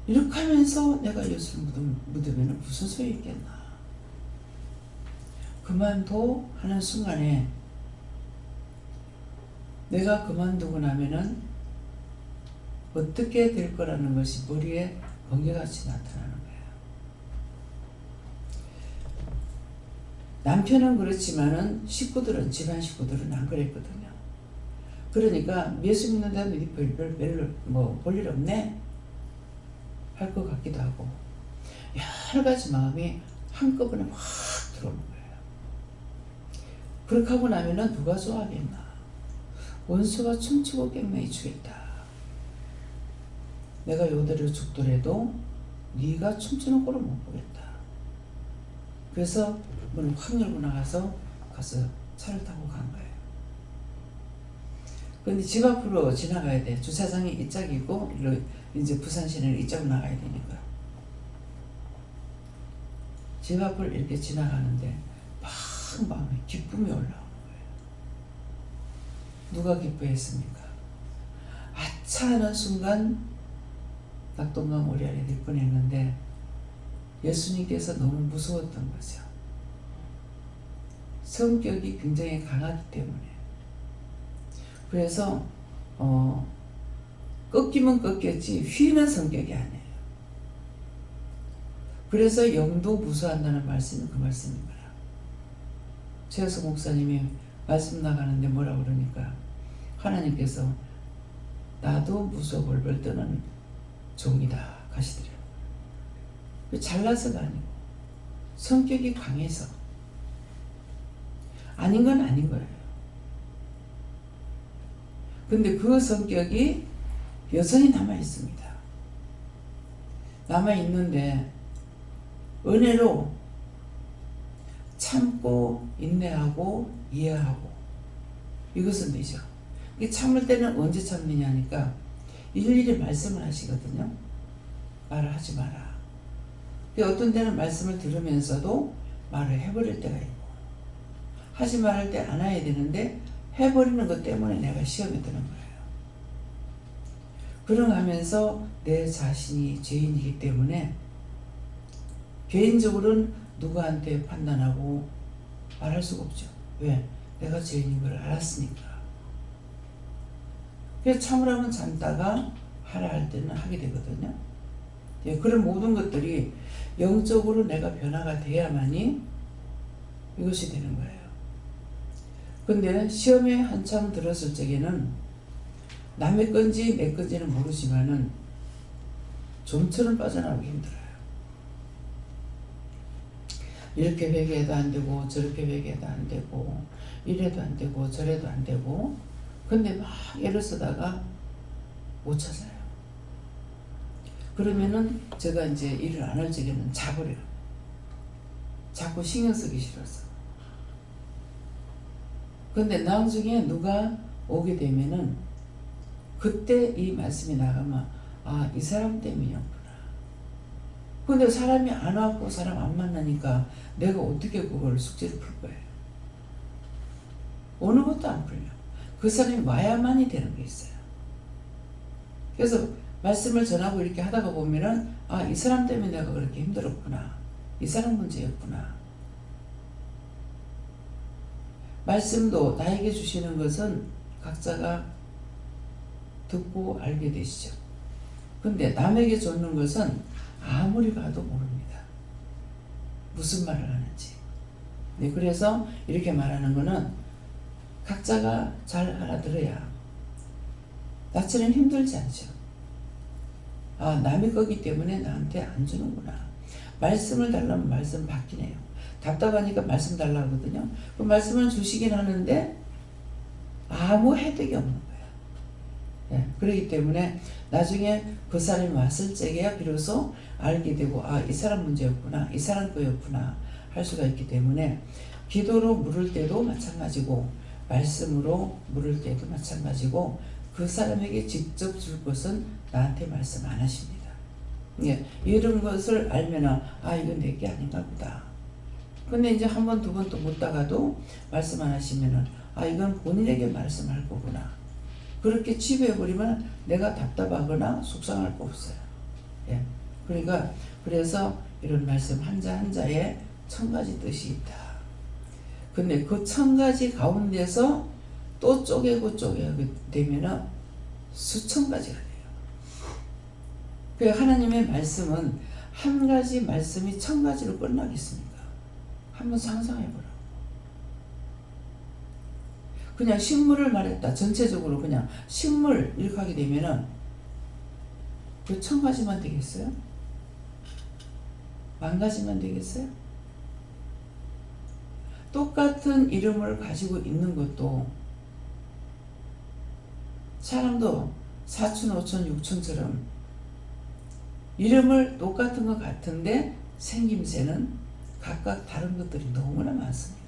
이렇게 하면서 내가 예수를 믿으면 무슨 소용이 있겠나. 그만둬 하는 순간에 내가 그만두고 나면은 어떻게 될 거라는 것이 머리에 번개같이 나타나는 거예요. 남편은 그렇지만은 식구들은, 집안 식구들은 안 그랬거든요. 그러니까 예수 믿는다면 별로 볼 일 없네 할 것 같기도 하고 여러 가지 마음이 한꺼번에 확 들어오는 거예요. 그렇게 하고 나면은 누가 좋아하겠나. 원수가 춤추고 깽매이 추겠다. 내가 요대로 죽더라도 네가 춤추는 꼴을 못 보겠다. 그래서 문을 확 열고 나가서 차를 타고 간 거예요. 근데 집 앞으로 지나가야 돼. 주차장이 이쪽이고 이제 부산 시내는 이쪽으로 나가야 되니까. 집 앞을 이렇게 지나가는데 막 마음에 기쁨이 올라오는 거예요. 누가 기뻐했습니까? 아차 하는 순간 낙동강 오리 안에 될 뻔했는데 예수님께서 너무 무서웠던 거죠. 성격이 굉장히 강하기 때문에. 그래서 꺾이면 꺾였지 휘는 성격이 아니에요. 그래서 영도 무서워한다는 말씀이 그 말씀인 거야. 최여수 목사님이 말씀 나가는데 뭐라 그러니까 하나님께서 나도 무서워 벌벌 떠는 종이다 가시더래요. 잘나서가 아니고 성격이 강해서 아닌 건 아닌 거예요. 근데 그 성격이 여전히 남아 있습니다. 남아 있는데 은혜로 참고 인내하고 이해하고 이것은 되죠. 이 참을 때는 언제 참느냐니까 일일이 말씀을 하시거든요. 말을 하지 마라. 어떤 때는 말씀을 들으면서도 말을 해버릴 때가 있고 하지 말할 때 안 해야 되는데 해버리는 것 때문에 내가 시험에 드는 거예요. 그러면서 내 자신이 죄인이기 때문에 개인적으로는 누구한테 판단하고 말할 수가 없죠. 왜? 내가 죄인인 걸 알았으니까. 그래서 참으라면 참다가 하라 할 때는 하게 되거든요. 예, 그런 모든 것들이 영적으로 내가 변화가 돼야만이 이것이 되는 거예요. 근데 시험에 한참 들었을 적에는 남의 건지 내 건지는 모르지만은 좀처럼 빠져나오기 힘들어요. 이렇게 회개해도 안 되고 저렇게 회개해도 안 되고 이래도 안 되고 저래도 안 되고 근데 막 애를 쓰다가 못 찾아요. 그러면은 제가 이제 일을 안 할 적에는 자버려요. 자꾸 신경 쓰기 싫어서. 근데 나중에 누가 오게 되면은 그때 이 말씀이 나가면 아, 이 사람 때문이었구나. 근데 사람이 안 왔고 사람 안 만나니까 내가 어떻게 그걸 숙제를 풀 거예요. 어느 것도 안 풀려. 그 사람이 와야만이 되는 게 있어요. 그래서 말씀을 전하고 이렇게 하다가 보면은 아, 이 사람 때문에 내가 그렇게 힘들었구나. 이 사람 문제였구나. 말씀도 나에게 주시는 것은 각자가 듣고 알게 되시죠. 근데 남에게 줬는 것은 아무리 봐도 모릅니다. 무슨 말을 하는지. 네, 그래서 이렇게 말하는 거는 각자가 잘 알아들어야 나처럼 힘들지 않죠. 아, 남의 거기 때문에 나한테 안 주는구나. 말씀을 달라면 말씀 받긴 해요. 답답하니까 말씀 달라 하거든요. 그 말씀을 주시긴 하는데 아무 혜택이 없는 거예요. 네, 그렇기 때문에 나중에 그 사람이 왔을 적에야 비로소 알게 되고 아, 이 사람 문제였구나. 이 사람 거였구나. 할 수가 있기 때문에 기도로 물을 때도 마찬가지고 말씀으로 물을 때도 마찬가지고 그 사람에게 직접 줄 것은 나한테 말씀 안 하십니다. 예, 이런 것을 알면은 아, 이건 내게 아닌가 보다. 근데 이제 한 번, 두 번 또 묻다가도 말씀 안 하시면은 아, 이건 본인에게 말씀할 거구나. 그렇게 치부해버리면 내가 답답하거나 속상할 거 없어요. 예, 그러니까 그래서 이런 말씀 한자 한자에 1000가지 뜻이 있다. 근데 그 1000가지 가운데서 또 쪼개고 되면은 수천 가지가 돼요. 그 하나님의 말씀은 한 가지 말씀이 1000가지로 끝나겠습니까? 한번 상상해보라고. 그냥 식물을 말했다. 전체적으로 그냥 식물 이렇게 하게 되면은 그 1000가지만 되겠어요? 10,000가지만 되겠어요? 똑같은 이름을 가지고 있는 것도 사람도 4천, 5천, 6천처럼 이름을 똑같은 것 같은데 생김새는 각각 다른 것들이 너무나 많습니다.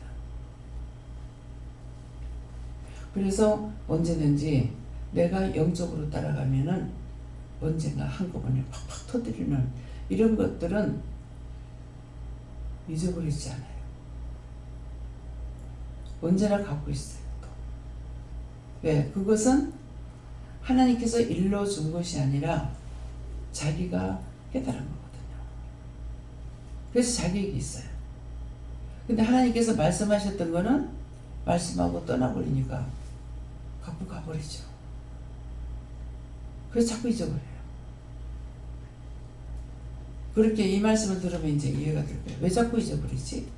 그래서 언제든지 내가 영적으로 따라가면은 언젠가 한꺼번에 팍팍 터뜨리는 이런 것들은 잊어버리지 않아요. 언제나 갖고 있어요. 또. 왜? 그것은 하나님께서 일러준 것이 아니라 자기가 깨달은 거거든요. 그래서 자격이 있어요. 근데 하나님께서 말씀하셨던 거는 말씀하고 떠나버리니까 갖고 가버리죠. 그래서 자꾸 잊어버려요. 그렇게 이 말씀을 들으면 이제 이해가 될 거예요. 왜 자꾸 잊어버리지?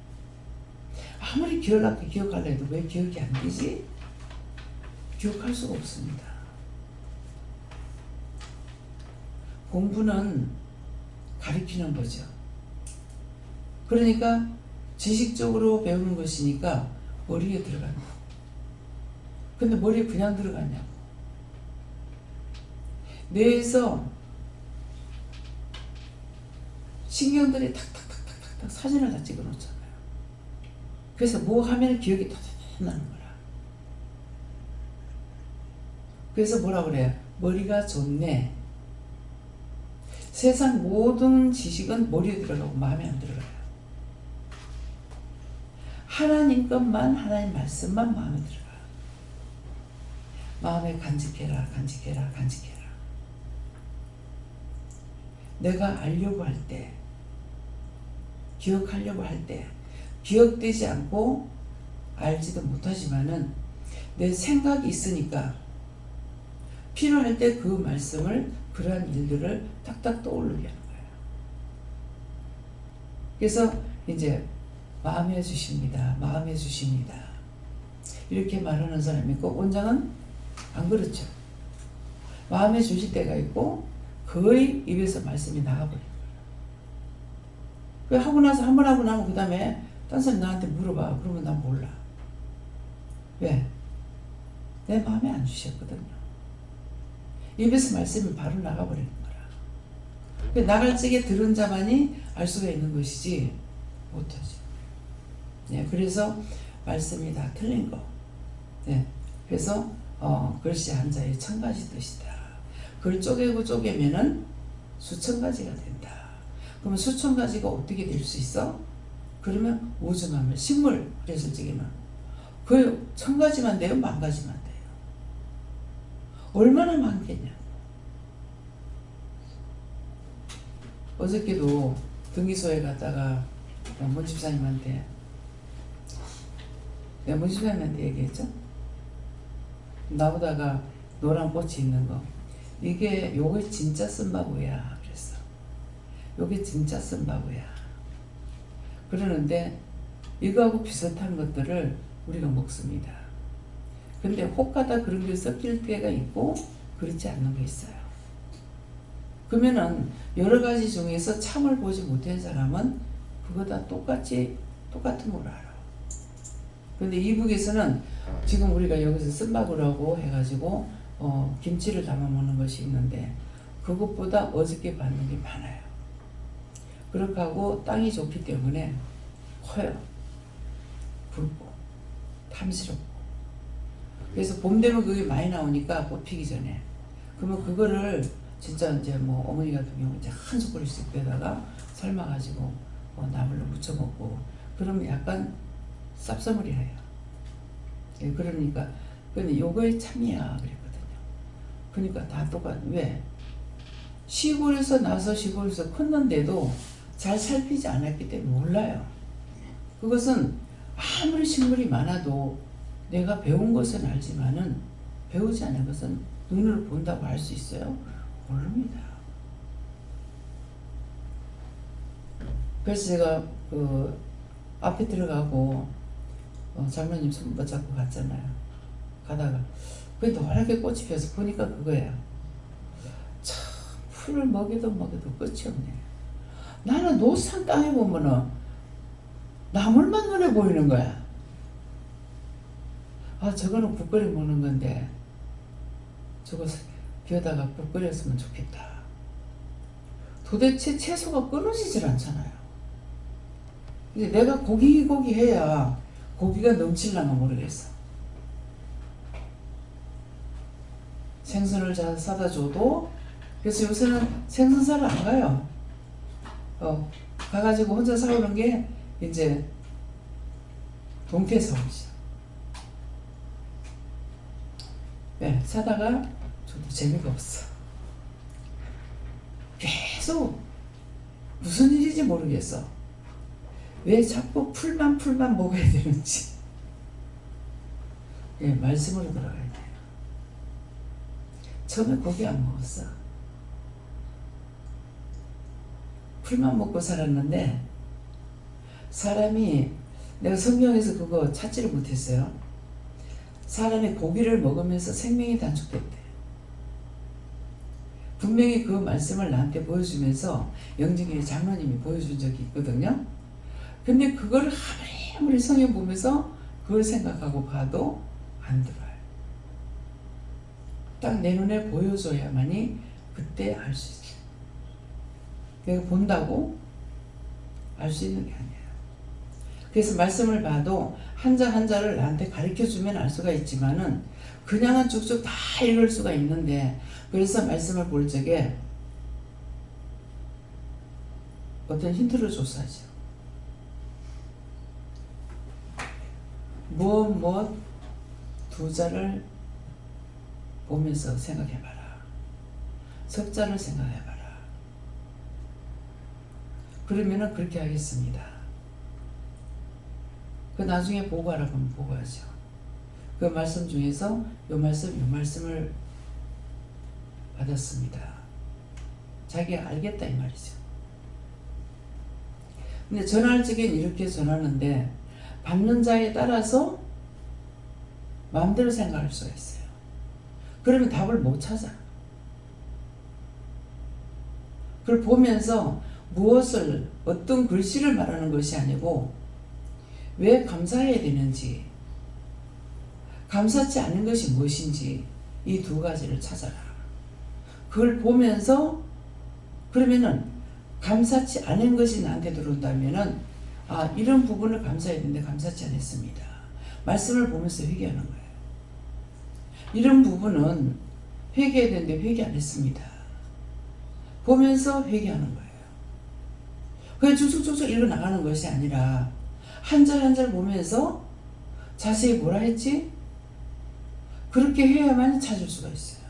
아무리 기억하려 해도 왜 기억이 안 되지? 기억할 수가 없습니다. 공부는 가르치는 거죠. 그러니까 지식적으로 배우는 것이니까 머리에 들어가는 거. 근데 머리에 그냥 들어가냐고. 뇌에서 신경들이 탁탁탁탁탁 사진을 다 찍어 놓잖아요. 그래서 뭐 하면 기억이 탁탁 나는 거야. 그래서 뭐라 그래요? 머리가 좋네. 세상 모든 지식은 머리에 들어가고 마음에 안 들어가요. 하나님 것만, 하나님 말씀만 마음에 들어가요. 마음에 간직해라, 간직해라, 간직해라. 내가 알려고 할 때, 기억하려고 할 때, 기억되지 않고 알지도 못하지만은 내 생각이 있으니까 필요할 때 그 말씀을, 그러한 일들을 딱딱 떠오르게 하는 거예요. 그래서 이제 마음에 주십니다. 마음에 주십니다. 이렇게 말하는 사람이 있고, 원장은 안 그렇죠. 마음에 주실 때가 있고 거의 입에서 말씀이 나가버려요. 그 하고 나서 한 번 하고 나면 그 다음에 딴 사람 나한테 물어봐. 그러면 난 몰라. 왜? 내 마음에 안 주셨거든요. 입에서 말씀이 바로 나가버리는 거라. 나갈 적에 들은 자만이 알 수가 있는 것이지 못하죠. 네, 그래서 말씀이 다 틀린 거. 네, 그래서 글씨 한자에 1000가지 뜻이다. 글 쪼개고 쪼개면은 수천 가지가 된다. 그러면 수천 가지가 어떻게 될 수 있어? 그러면 우주만물, 식물, 그래서 지금은 그 1000가지만 돼요? 10,000가지만 돼요? 얼마나 많겠냐. 어저께도 등기소에 갔다가 문 집사님한테, 내가 문 집사님한테 얘기했죠? 나보다가 노란 꽃이 있는 거, 요게 진짜 쓴바구야 그랬어. 요게 진짜 쓴바구야. 그러는데 이거하고 비슷한 것들을 우리가 먹습니다. 근데 혹하다 그런 게 섞일 때가 있고 그렇지 않는 게 있어요. 그러면은 여러 가지 중에서 참을 보지 못한 사람은 그거 다 똑같은 걸 알아. 근데 이북에서는 지금 우리가 여기서 쓴바구라고 해가지고 김치를 담아 먹는 것이 있는데 그것보다 어저께 받는 게 많아요. 그렇게 하고 땅이 좋기 때문에 커요. 굵고 탐스럽고. 그래서 봄 되면 그게 많이 나오니까 꽃 피기 전에. 그러면 그거를 진짜 이제 뭐 어머니 같은 경우 이제 한 숟가락씩 빼다가 삶아가지고 나물로 무쳐 먹고 그러면 약간 쌉싸물이에요. 예, 그러니까 근데 요거의 참이야 그랬거든요. 그러니까 다 똑같. 왜? 시골에서 나서 시골에서 컸는데도 잘 살피지 않았기 때문에 몰라요. 그것은 아무리 식물이 많아도 내가 배운 것은 알지만은 배우지 않은 것은 눈으로 본다고 알 수 있어요? 모릅니다. 그래서 제가 그 앞에 들어가고 장로님 손 붙잡고 갔잖아요. 가다가 그 노랗게 꽃이 피어서 보니까 그거예요. 참 풀을 먹여도 끝이 없네. 나는 노산 땅에 보면은 나물만 눈에 보이는 거야. 아, 저거는 국 끓여 먹는 건데 저거 비워다가 국 끓였으면 좋겠다. 도대체 채소가 끊어지질 않잖아요. 이제 내가 고기 해야 고기가 넘칠라나 모르겠어. 생선을 사다 줘도, 그래서 요새는 생선 사러 안 가요. 가가지고 혼자 사오는 게 이제 동태 사오죠. 네, 사다가 저도 재미가 없어. 계속 무슨 일인지 모르겠어. 왜 자꾸 풀만 먹어야 되는지. 예, 말씀으로 들어가야 돼요. 처음에 고기 안 먹었어. 풀만 먹고 살았는데 사람이 내가 성경에서 그거 찾지를 못했어요. 사람이 고기를 먹으면서 생명이 단축됐대. 분명히 그 말씀을 나한테 보여주면서 영진이 장로님이 보여준 적이 있거든요. 근데 그걸 아무리 성경 보면서 그걸 생각하고 봐도 안 들어요. 딱 내 눈에 보여줘야만이 그때 알 수 있어요. 내가 본다고 알 수 있는 게 아니에요. 그래서 말씀을 봐도 한자 한자를 나한테 가르쳐주면 알 수가 있지만은 그냥은 쭉쭉 다 읽을 수가 있는데, 그래서 말씀을 볼 적에 어떤 힌트를 줬어야죠. 무엇 두 자를 보면서 생각해봐라. 석자를 생각해봐라. 그러면은 그렇게 하겠습니다. 그 나중에 보고하라고 하면 보고하죠. 그 말씀 중에서 요 말씀을 받았습니다. 자기가 알겠다 이 말이죠. 근데 전할 적엔 이렇게 전하는데 받는 자에 따라서 마음대로 생각할 수가 있어요. 그러면 답을 못 찾아. 그걸 보면서 무엇을, 어떤 글씨를 말하는 것이 아니고 왜 감사해야 되는지, 감사치 않은 것이 무엇인지 이 두 가지를 찾아라. 그걸 보면서 그러면은 감사치 않은 것이 나한테 들어온다면은 아, 이런 부분을 감사해야 되는데 감사치 않았습니다. 말씀을 보면서 회개하는 거예요. 이런 부분은 회개해야 되는데 회개 안 했습니다. 보면서 회개하는 거예요. 그냥 쭉쭉쭉쭉 읽어나가는 것이 아니라 한 절 한 절 보면서 자세히 뭐라 했지? 그렇게 해야만 찾을 수가 있어요.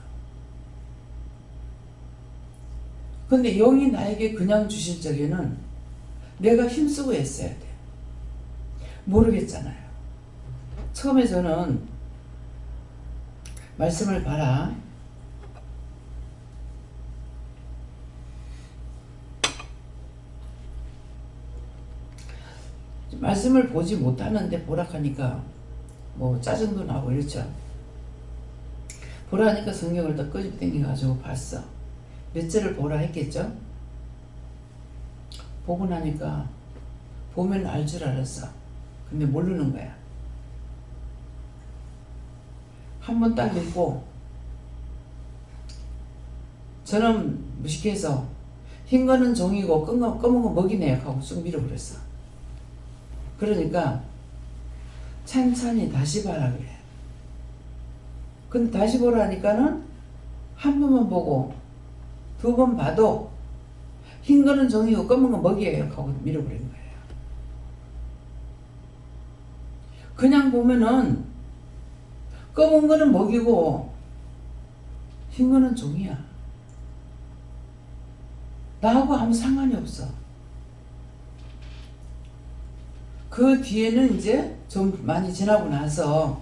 근데 영이 나에게 그냥 주실 적에는 내가 힘쓰고 했어야 돼. 모르겠잖아요. 처음에 저는 말씀을 봐라. 말씀을 보지 못하는데 보라하니까 뭐 짜증도 나고 이렇죠. 보라 하니까 성경을 더 끄집어 당겨가지고 봤어. 몇 절을 보라 했겠죠. 보고 나니까 보면 알 줄 알았어. 근데 모르는 거야. 한 번 딱 읽고 저는 무식해서 흰 거는 종이고 검은 건 먹이네요 하고 쭉 밀어버렸어. 그러니까 찬찬히 다시 봐라 그래. 근데 다시 보라니까는 한 번만 보고 두 번 봐도 흰 거는 종이고 검은 건 먹이에요 하고 밀어버린 거예요. 그냥 보면은 검은 거는 먹이고 흰 거는 종이야. 나하고 아무 상관이 없어. 그 뒤에는 이제 좀 많이 지나고 나서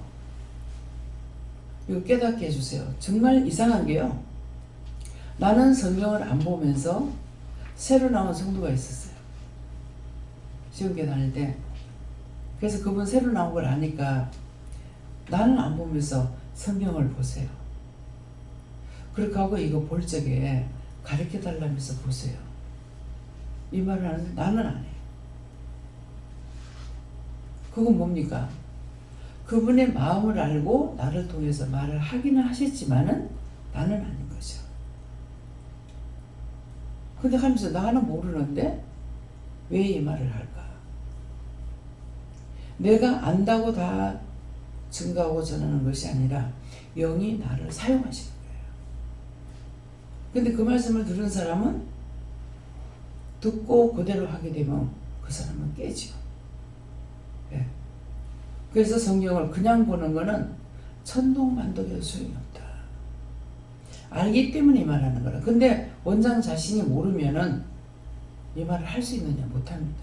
이거 깨닫게 해주세요. 정말 이상한 게요. 나는 성경을 안 보면서 새로 나온 성도가 있었어요. 시험계 다닐 때. 그래서 그분 새로 나온 걸 아니까 나는 안 보면서 성경을 보세요. 그렇게 하고 이거 볼 적에 가르쳐 달라면서 보세요. 이 말을 하는데 나는 안 해. 그건 뭡니까? 그분의 마음을 알고 나를 통해서 말을 하기는 하셨지만은 나는 아닌 거죠. 근데 하면서 나는 모르는데 왜 이 말을 할까? 내가 안다고 다 증가하고 전하는 것이 아니라 영이 나를 사용하시는 거예요. 근데 그 말씀을 들은 사람은 듣고 그대로 하게 되면 그 사람은 깨지요. 네. 그래서 성경을 그냥 보는 거는 천동만독에도 소용이 없다. 알기 때문에 이 말하는 거라. 근데 원장 자신이 모르면은 이 말을 할 수 있느냐 못합니다.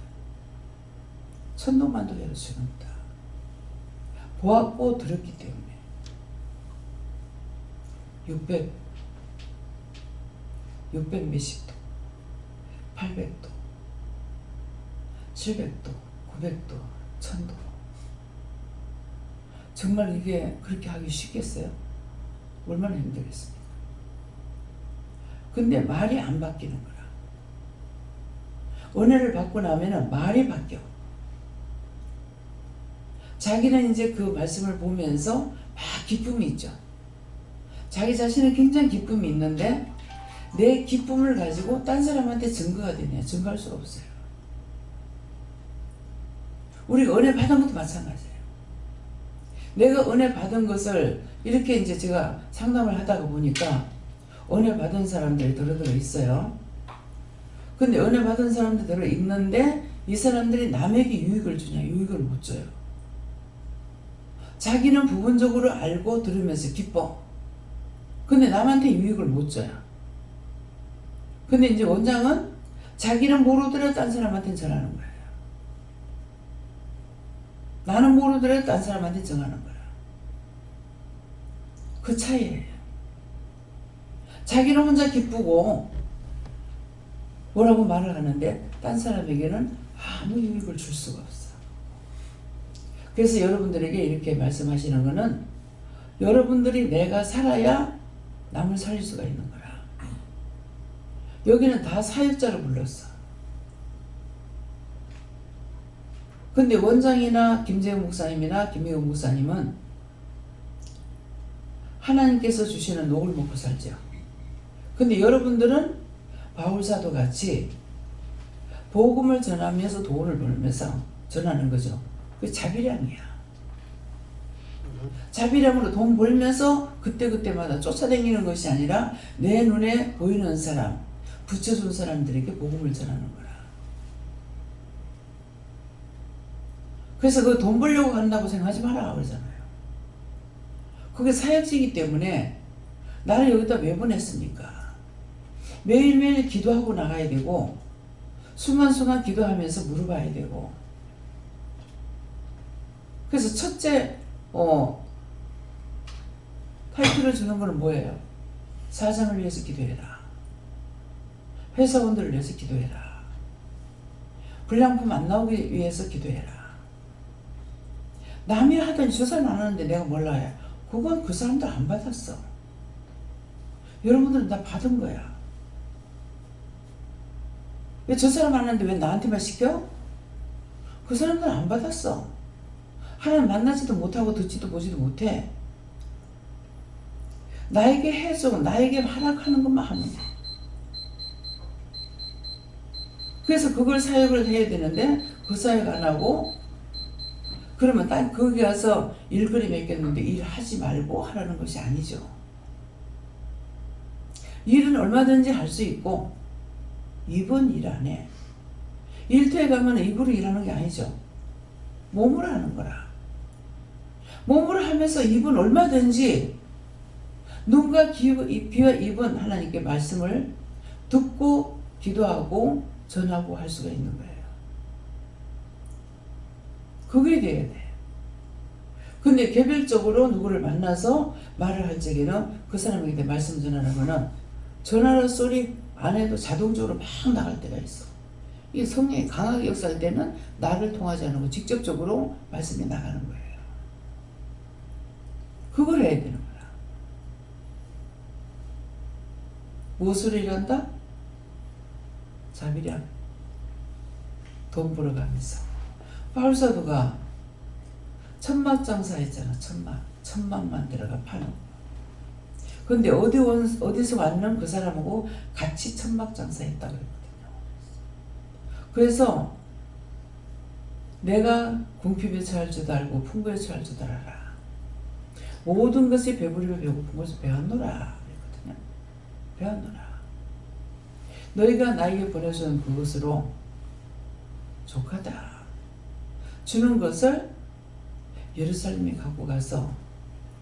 천동만독에도 소용이 없다. 보았고 들었기 때문에 600 몇십 도 800도 700도, 900도, 1000도. 정말 이게 그렇게 하기 쉽겠어요? 얼마나 힘들겠습니까? 근데 말이 안 바뀌는 거라. 은혜를 받고 나면은 말이 바뀌어. 자기는 이제 그 말씀을 보면서 막 기쁨이 있죠. 자기 자신은 굉장히 기쁨이 있는데 내 기쁨을 가지고 딴 사람한테 증거가 되냐? 증거할 수가 없어요. 우리가 은혜 받은 것도 마찬가지예요. 내가 은혜 받은 것을 이렇게 이제 제가 상담을 하다가 보니까 은혜 받은 사람들이 들어 있어요. 근데 은혜 받은 사람들 들어 있는데 이 사람들이 남에게 유익을 주냐? 유익을 못 줘요. 자기는 부분적으로 알고 들으면서 기뻐. 근데 남한테 유익을 못 줘요. 근데 이제 원장은 자기는 모르더라도 딴 사람한테 전하는 거예요. 나는 모르더라도 딴 사람한테 전하는 거예요. 그 차이예요. 자기는 혼자 기쁘고 뭐라고 말을 하는데 딴 사람에게는 아무 유익을 줄 수가 없어. 그래서 여러분들에게 이렇게 말씀하시는 거는 여러분들이 내가 살아야 남을 살릴 수가 있는 거라. 여기는 다 사역자를 불렀어. 근데 원장이나 김재웅 목사님이나 김혜웅 목사님은 하나님께서 주시는 녹을 먹고 살죠. 근데 여러분들은 바울사도 같이 복음을 전하면서 돈을 벌면서 전하는 거죠. 그 자비량이야. 자비량으로 돈 벌면서 그때그때마다 쫓아다니는 것이 아니라 내 눈에 보이는 사람, 붙여준 사람들에게 복음을 전하는 거라. 그래서 그 돈 벌려고 간다고 생각하지 마라 그러잖아요. 그게 사역지이기 때문에 나를 여기다 왜 보냈습니까? 매일매일 기도하고 나가야 되고 순간순간 기도하면서 물어봐야 되고. 그래서 첫째 타이틀을 주는 거는 뭐예요? 사장을 위해서 기도해라. 회사원들을 위해서 기도해라. 불량품 안 나오기 위해서 기도해라. 남이 하더니 저 사람 안 하는데 내가 몰라요. 그건 그 사람들 안 받았어. 여러분들은 다 받은 거야. 왜 저 사람 안 하는데 왜 나한테만 시켜? 그 사람들은 안 받았어. 하나님 만나지도 못하고 듣지도 보지도 못해. 나에게 해줘. 나에게 허락하는 것만 하면 돼. 그래서 그걸 사역을 해야 되는데 그 사역 안 하고 그러면 딱 거기 가서 일거리 맡겼는데 일하지 말고 하라는 것이 아니죠. 일은 얼마든지 할 수 있고 입은 일 안 해. 일터에 가면 입으로 일하는 게 아니죠. 몸으로 하는 거라. 몸으로 하면서 입은 얼마든지 눈과 귀와 입은 하나님께 말씀을 듣고 기도하고 전하고 할 수가 있는 거예요. 그게 돼야 돼. 근데 개별적으로 누구를 만나서 말을 할 적에는 그 사람에게 말씀 전하는 거는 전하는 소리 안 해도 자동적으로 막 나갈 때가 있어. 이 성령이 강하게 역사할 때는 나를 통하지 않고 직접적으로 말씀이 나가는 거예요. 그걸 해야 되는 거야. 무엇으로 일한다? 자비량. 돈 벌어가면서. 바울사도가 천막 장사했잖아. 천막만 들어가 파는 거. 근데 어디서 왔는 그 사람하고 같이 천막 장사했다고 했거든요. 그래서 내가 궁핍에 처할 줄도 알고 풍부에 처할 줄도 알아라. 모든 것이 배부리며 배고픈 것을 배웠노라 그랬거든요. 배웠노라. 너희가 나에게 보내준 그것으로 족하다. 주는 것을 예루살렘에 갖고 가서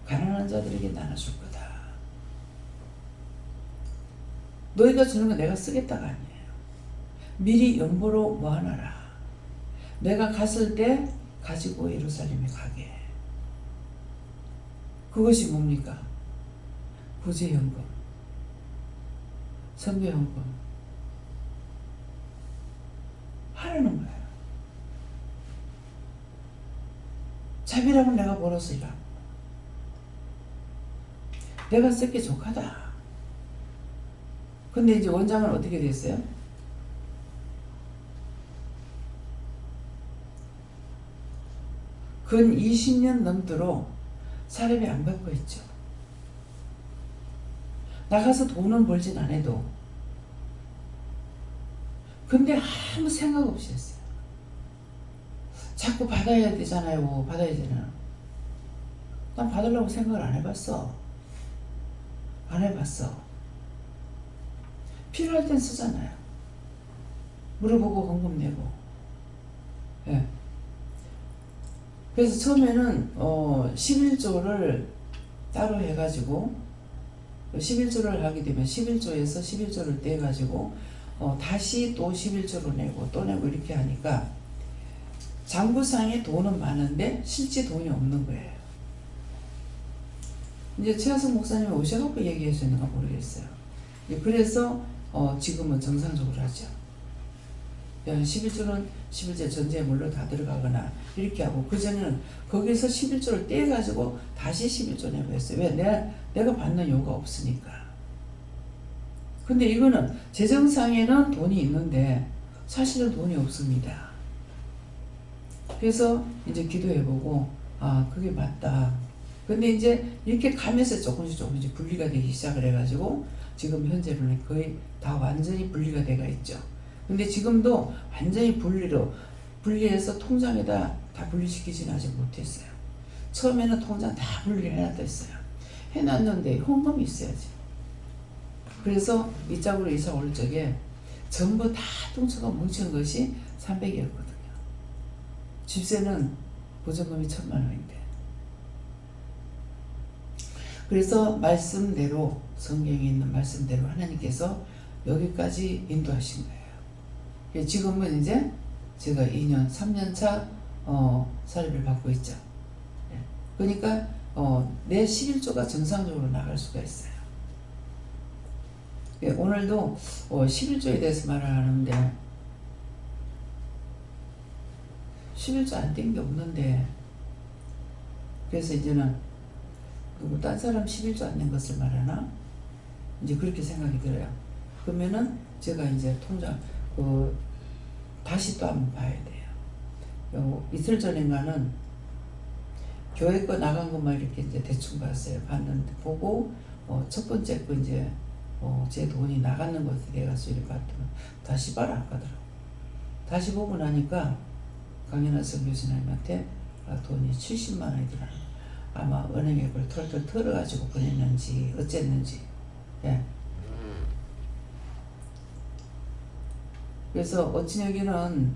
가난한 자들에게 나눠줄 거다. 너희가 주는 건 내가 쓰겠다가 아니에요. 미리 연보로 모아놔라. 내가 갔을 때 가지고 예루살렘에 가게. 그것이 뭡니까? 구제연금, 선교연금 하라는 거예요. 차비라고 내가 벌어서 일하고 내가 쓰기 좋하다. 근데 이제 원장은 어떻게 됐어요? 근 20년 넘도록 사람이 안 받고 있죠. 나가서 돈은 벌진 않아도 근데 아무 생각 없이 했어요. 자꾸 받아야 되잖아요. 받아야 되잖아. 난 받으려고 생각을 안 해봤어. 안 해봤어. 필요할 땐 쓰잖아요. 물어보고 헌금 내고. 예. 그래서 처음에는 11조를 따로 해가지고 11조를 하게 되면 11조에서 11조를 떼가지고 다시 또 11조로 내고 또 내고 이렇게 하니까 장부상에 돈은 많은데 실제 돈이 없는 거예요. 이제 최하성 목사님이 오셔갖고 얘기하셨는가 모르겠어요. 그래서 지금은 정상적으로 하죠. 11조는 11조 전제물로 다 들어가거나 이렇게 하고 그전에는 거기서 11조를 떼가지고 다시 11조 내고 했어요. 왜? 내가 받는 요구가 없으니까. 근데 이거는 재정상에는 돈이 있는데 사실은 돈이 없습니다. 그래서 이제 기도해보고 그게 맞다. 근데 이제 이렇게 가면서 조금씩 분리가 되기 시작을 해가지고 지금 현재로는 거의 다 완전히 분리가 돼가 있죠. 근데 지금도 완전히 분리해서 통장에다 다 분리시키지는 아직 못했어요. 처음에는 통장 다 분리를 해놨어요. 해놨는데 헌금이 있어야지. 그래서 이 짝으로 이사 올 적에 전부 다 통째가 뭉친 것이 300이었거든요. 집세는 보증금이 1000만 원인데. 그래서 말씀대로 성경에 있는 말씀대로 하나님께서 여기까지 인도하신 거예요. 지금은 이제 제가 2년, 3년차 사례를 받고 있죠. 그러니까 내 11조가 정상적으로 나갈 수가 있어요. 오늘도 11조에 대해서 말을 하는데 11조 안 뗀 게 없는데 그래서 이제는 딴 사람 11조 안 낸 것을 말하나? 이제 그렇게 생각이 들어요. 그러면은 제가 이제 통장 다시 또 한번 봐야 돼요. 이틀 전인가는 교회 거 나간 것만 이렇게 이제 대충 봤어요. 봤는데 보고 첫 번째 거 이제 제 돈이 나가는 것에 대해서 이렇게 봤더니 다시 봐라 안 가더라고. 다시 보고 나니까 강연하선 교수님한테 돈이 70만 원이 들어요. 아마 은행에 그걸 털털 털어가지고 보냈는지 어쨌는지. 예. 그래서 어찌여기는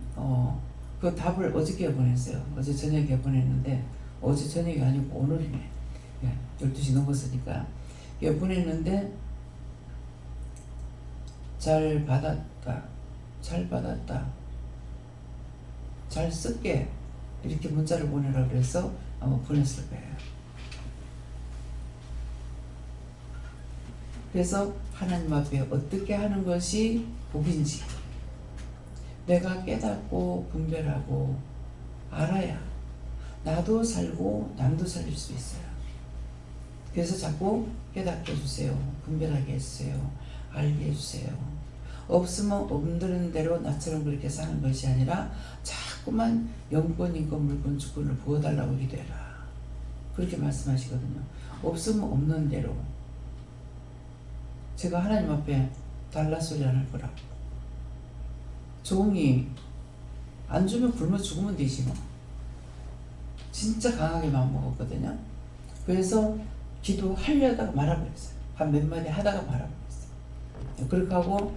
그 답을 어저께 보냈어요. 어제 저녁에 보냈는데 어제 저녁이 아니고 오늘이네. 예, 12시 넘었으니까. 예, 보냈는데 잘 받았다. 잘 쓸게. 이렇게 문자를 보내라 그래서 아마 보냈을 거예요. 그래서 하나님 앞에 어떻게 하는 것이 복인지 내가 깨닫고 분별하고 알아야 나도 살고 남도 살릴 수 있어요. 그래서 자꾸 깨닫게 해주세요. 분별하게 해주세요. 알게 해주세요. 없으면 없는 대로 나처럼 그렇게 사는 것이 아니라 자꾸만 영권, 인권, 물권, 주권을 부어달라고 기도해라. 그렇게 말씀하시거든요. 없으면 없는 대로. 제가 하나님 앞에 달라 소리 안 할 거라고. 종이 안 주면 굶어 죽으면 되지 뭐. 진짜 강하게 마음먹었거든요. 그래서 기도하려다가 말아버렸어요. 한 몇 마디 하다가 말아버렸어요. 그렇게 하고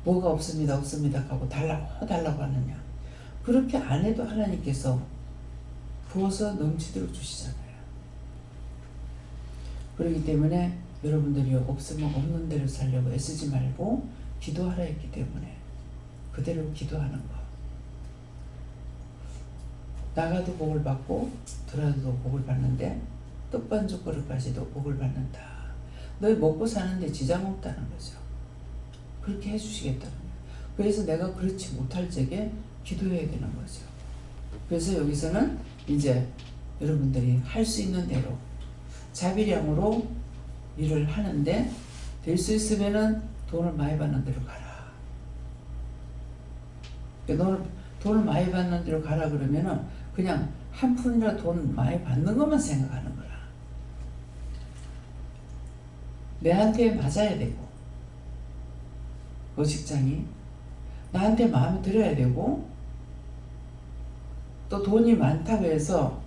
뭐가 없습니다 하고 달라고 하느냐. 그렇게 안 해도 하나님께서 부어서 넘치도록 주시잖아요. 그렇기 때문에 여러분들이 없으면 없는 대로 살려고 애쓰지 말고 기도하라 했기 때문에 그대로 기도하는 거. 나가도 복을 받고 들어도 복을 받는데 떡반죽 그릇까지도 복을 받는다. 너희 먹고 사는데 지장 없다는 거죠. 그렇게 해주시겠다는 거예요. 그래서 내가 그렇지 못할 적에 기도해야 되는 거죠. 그래서 여기서는 이제 여러분들이 할 수 있는 대로 자비량으로 일을 하는데 될 수 있으면은 돈을 많이 받는 데로 가라. 돈을 많이 받는 데로 가라 그러면은 그냥 한 푼이라 돈 많이 받는 것만 생각하는 거라. 내한테 맞아야 되고 그 직장이 나한테 마음에 들어야 되고 또 돈이 많다고 해서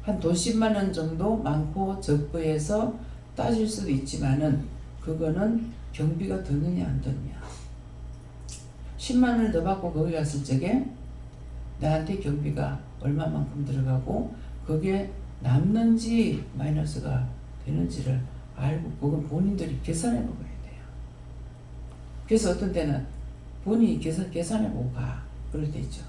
한 돈 10만 원 정도 많고 적고 해서 따질 수도 있지만은 그거는 경비가 드느냐 안 드느냐. 10만 원을 더 받고 거기 갔을 적에 나한테 경비가 얼마만큼 들어가고 그게 남는지 마이너스가 되는지를 알고 그건 본인들이 계산해 먹어야 돼요. 그래서 어떤 때는 본인이 계산해 보고 가. 그럴 때 있죠.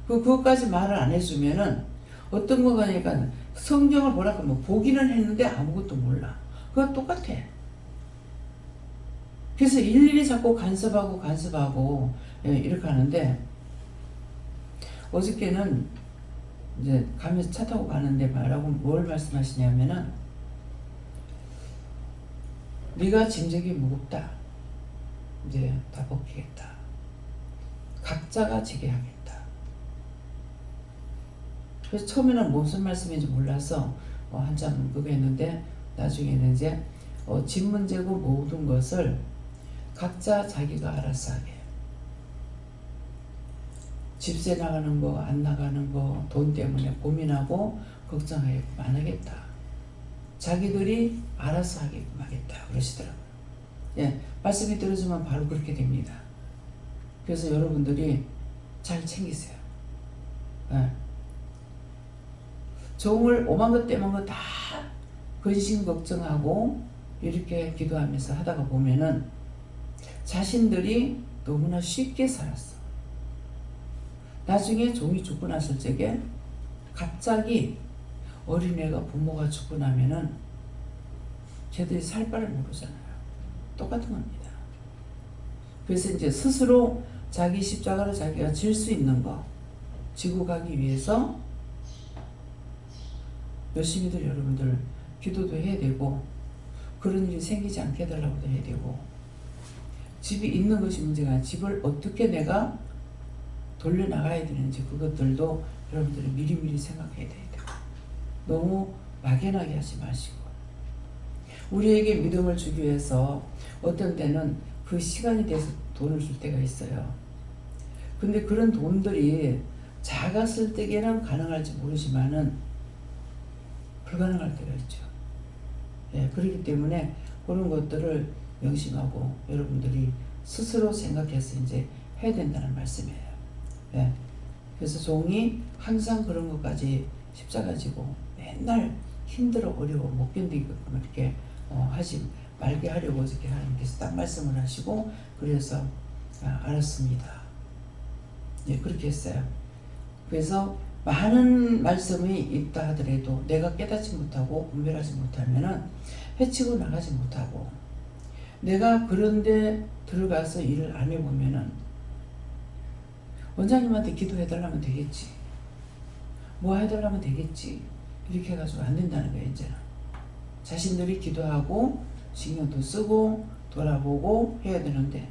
그것까지 말을 안 해주면은 어떤 거 가니까 성경을 보라고 하면 보기는 했는데 아무것도 몰라. 그거 똑같아. 그래서 일일이 자꾸 간섭하고 이렇게 하는데 어저께는 이제 가면서 차 타고 가는데 말하고 뭘 말씀하시냐면은 네가 짐작이 무겁다. 이제 다 벗기겠다. 각자가 지게 하겠다. 그래서 처음에는 무슨 말씀인지 몰라서 한참 그거 했는데 나중에는 이제 집 문제고 모든 것을 각자 자기가 알아서 하게. 집세 나가는 거, 안 나가는 거, 돈 때문에 고민하고 걱정하게끔 안 하겠다. 자기들이 알아서 하게끔 하겠다. 그러시더라고요. 예, 말씀이 들어주면 바로 그렇게 됩니다. 그래서 여러분들이 잘 챙기세요. 예. 종을 오만 것 때문 거 다 근심 걱정하고 이렇게 기도하면서 하다가 보면은 자신들이 너무나 쉽게 살았어. 나중에 종이 죽고 났을 적에 갑자기 어린애가 부모가 죽고 나면은 걔들이 살 바를 모르잖아요. 똑같은 겁니다. 그래서 이제 스스로 자기 십자가를 자기가 질 수 있는 거 지고 가기 위해서 열심히들 여러분들 기도도 해야 되고 그런 일이 생기지 않게 해달라고도 해야 되고 집이 있는 것이 문제가 아니라 집을 어떻게 내가 돌려나가야 되는지 그것들도 여러분들이 미리미리 생각해야 돼요. 너무 막연하게 하지 마시고 우리에게 믿음을 주기 위해서 어떤 때는 그 시간이 돼서 돈을 줄 때가 있어요. 근데 그런 돈들이 작았을 때에는 가능할지 모르지만은 불가능할 때가 있죠. 예, 그렇기 때문에 그런 것들을 명심하고 여러분들이 스스로 생각해서 이제 해야 된다는 말씀이에요. 예, 그래서 종이 항상 그런 것까지 십자가 지고 맨날 힘들어 어려워 못 견디게끔 이렇게 하지 말게 하려고 어저께 하나님께서 딱 말씀을 하시고 그래서 알았습니다. 예, 그렇게 했어요. 그래서 많은 말씀이 있다 하더라도 내가 깨닫지 못하고 분별하지 못하면은 해치고 나가지 못하고 내가 그런데 들어가서 일을 안 해보면은 원장님한테 기도해달라면 되겠지. 뭐 해달라면 되겠지. 이렇게 해가지고 안 된다는 거예요, 이제는. 자신들이 기도하고 신경도 쓰고 돌아보고 해야 되는데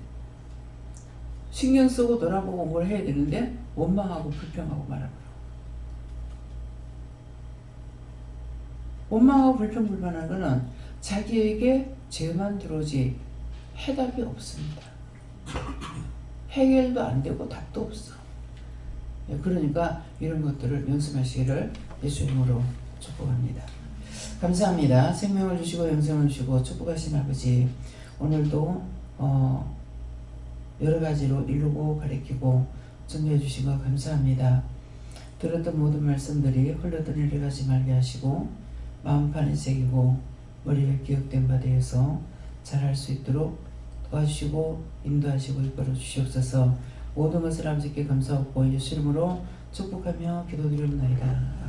신경 쓰고 돌아보고 뭘 해야 되는데 원망하고 불평하고 말아버려. 원망하고 불평불만한 거는 자기에게 죄만 들어오지 해답이 없습니다. 해결도 안 되고 답도 없어. 그러니까 이런 것들을 명심하시기를 예수 이름으로 축복합니다. 감사합니다. 생명을 주시고 영생을 주시고 축복하신 아버지 오늘도 여러 가지로 이루고 가르치고 정리해 주신 거 감사합니다. 들었던 모든 말씀들이 흘러들어가지 말게 하시고 마음판에 새기고 머리에 기억된 바 되어서 잘할 수 있도록 도와주시고 인도하시고 이끌어 주시옵소서. 모든 것을 아버지께 감사하고 예수 이름으로 축복하며 기도드리옵나이다.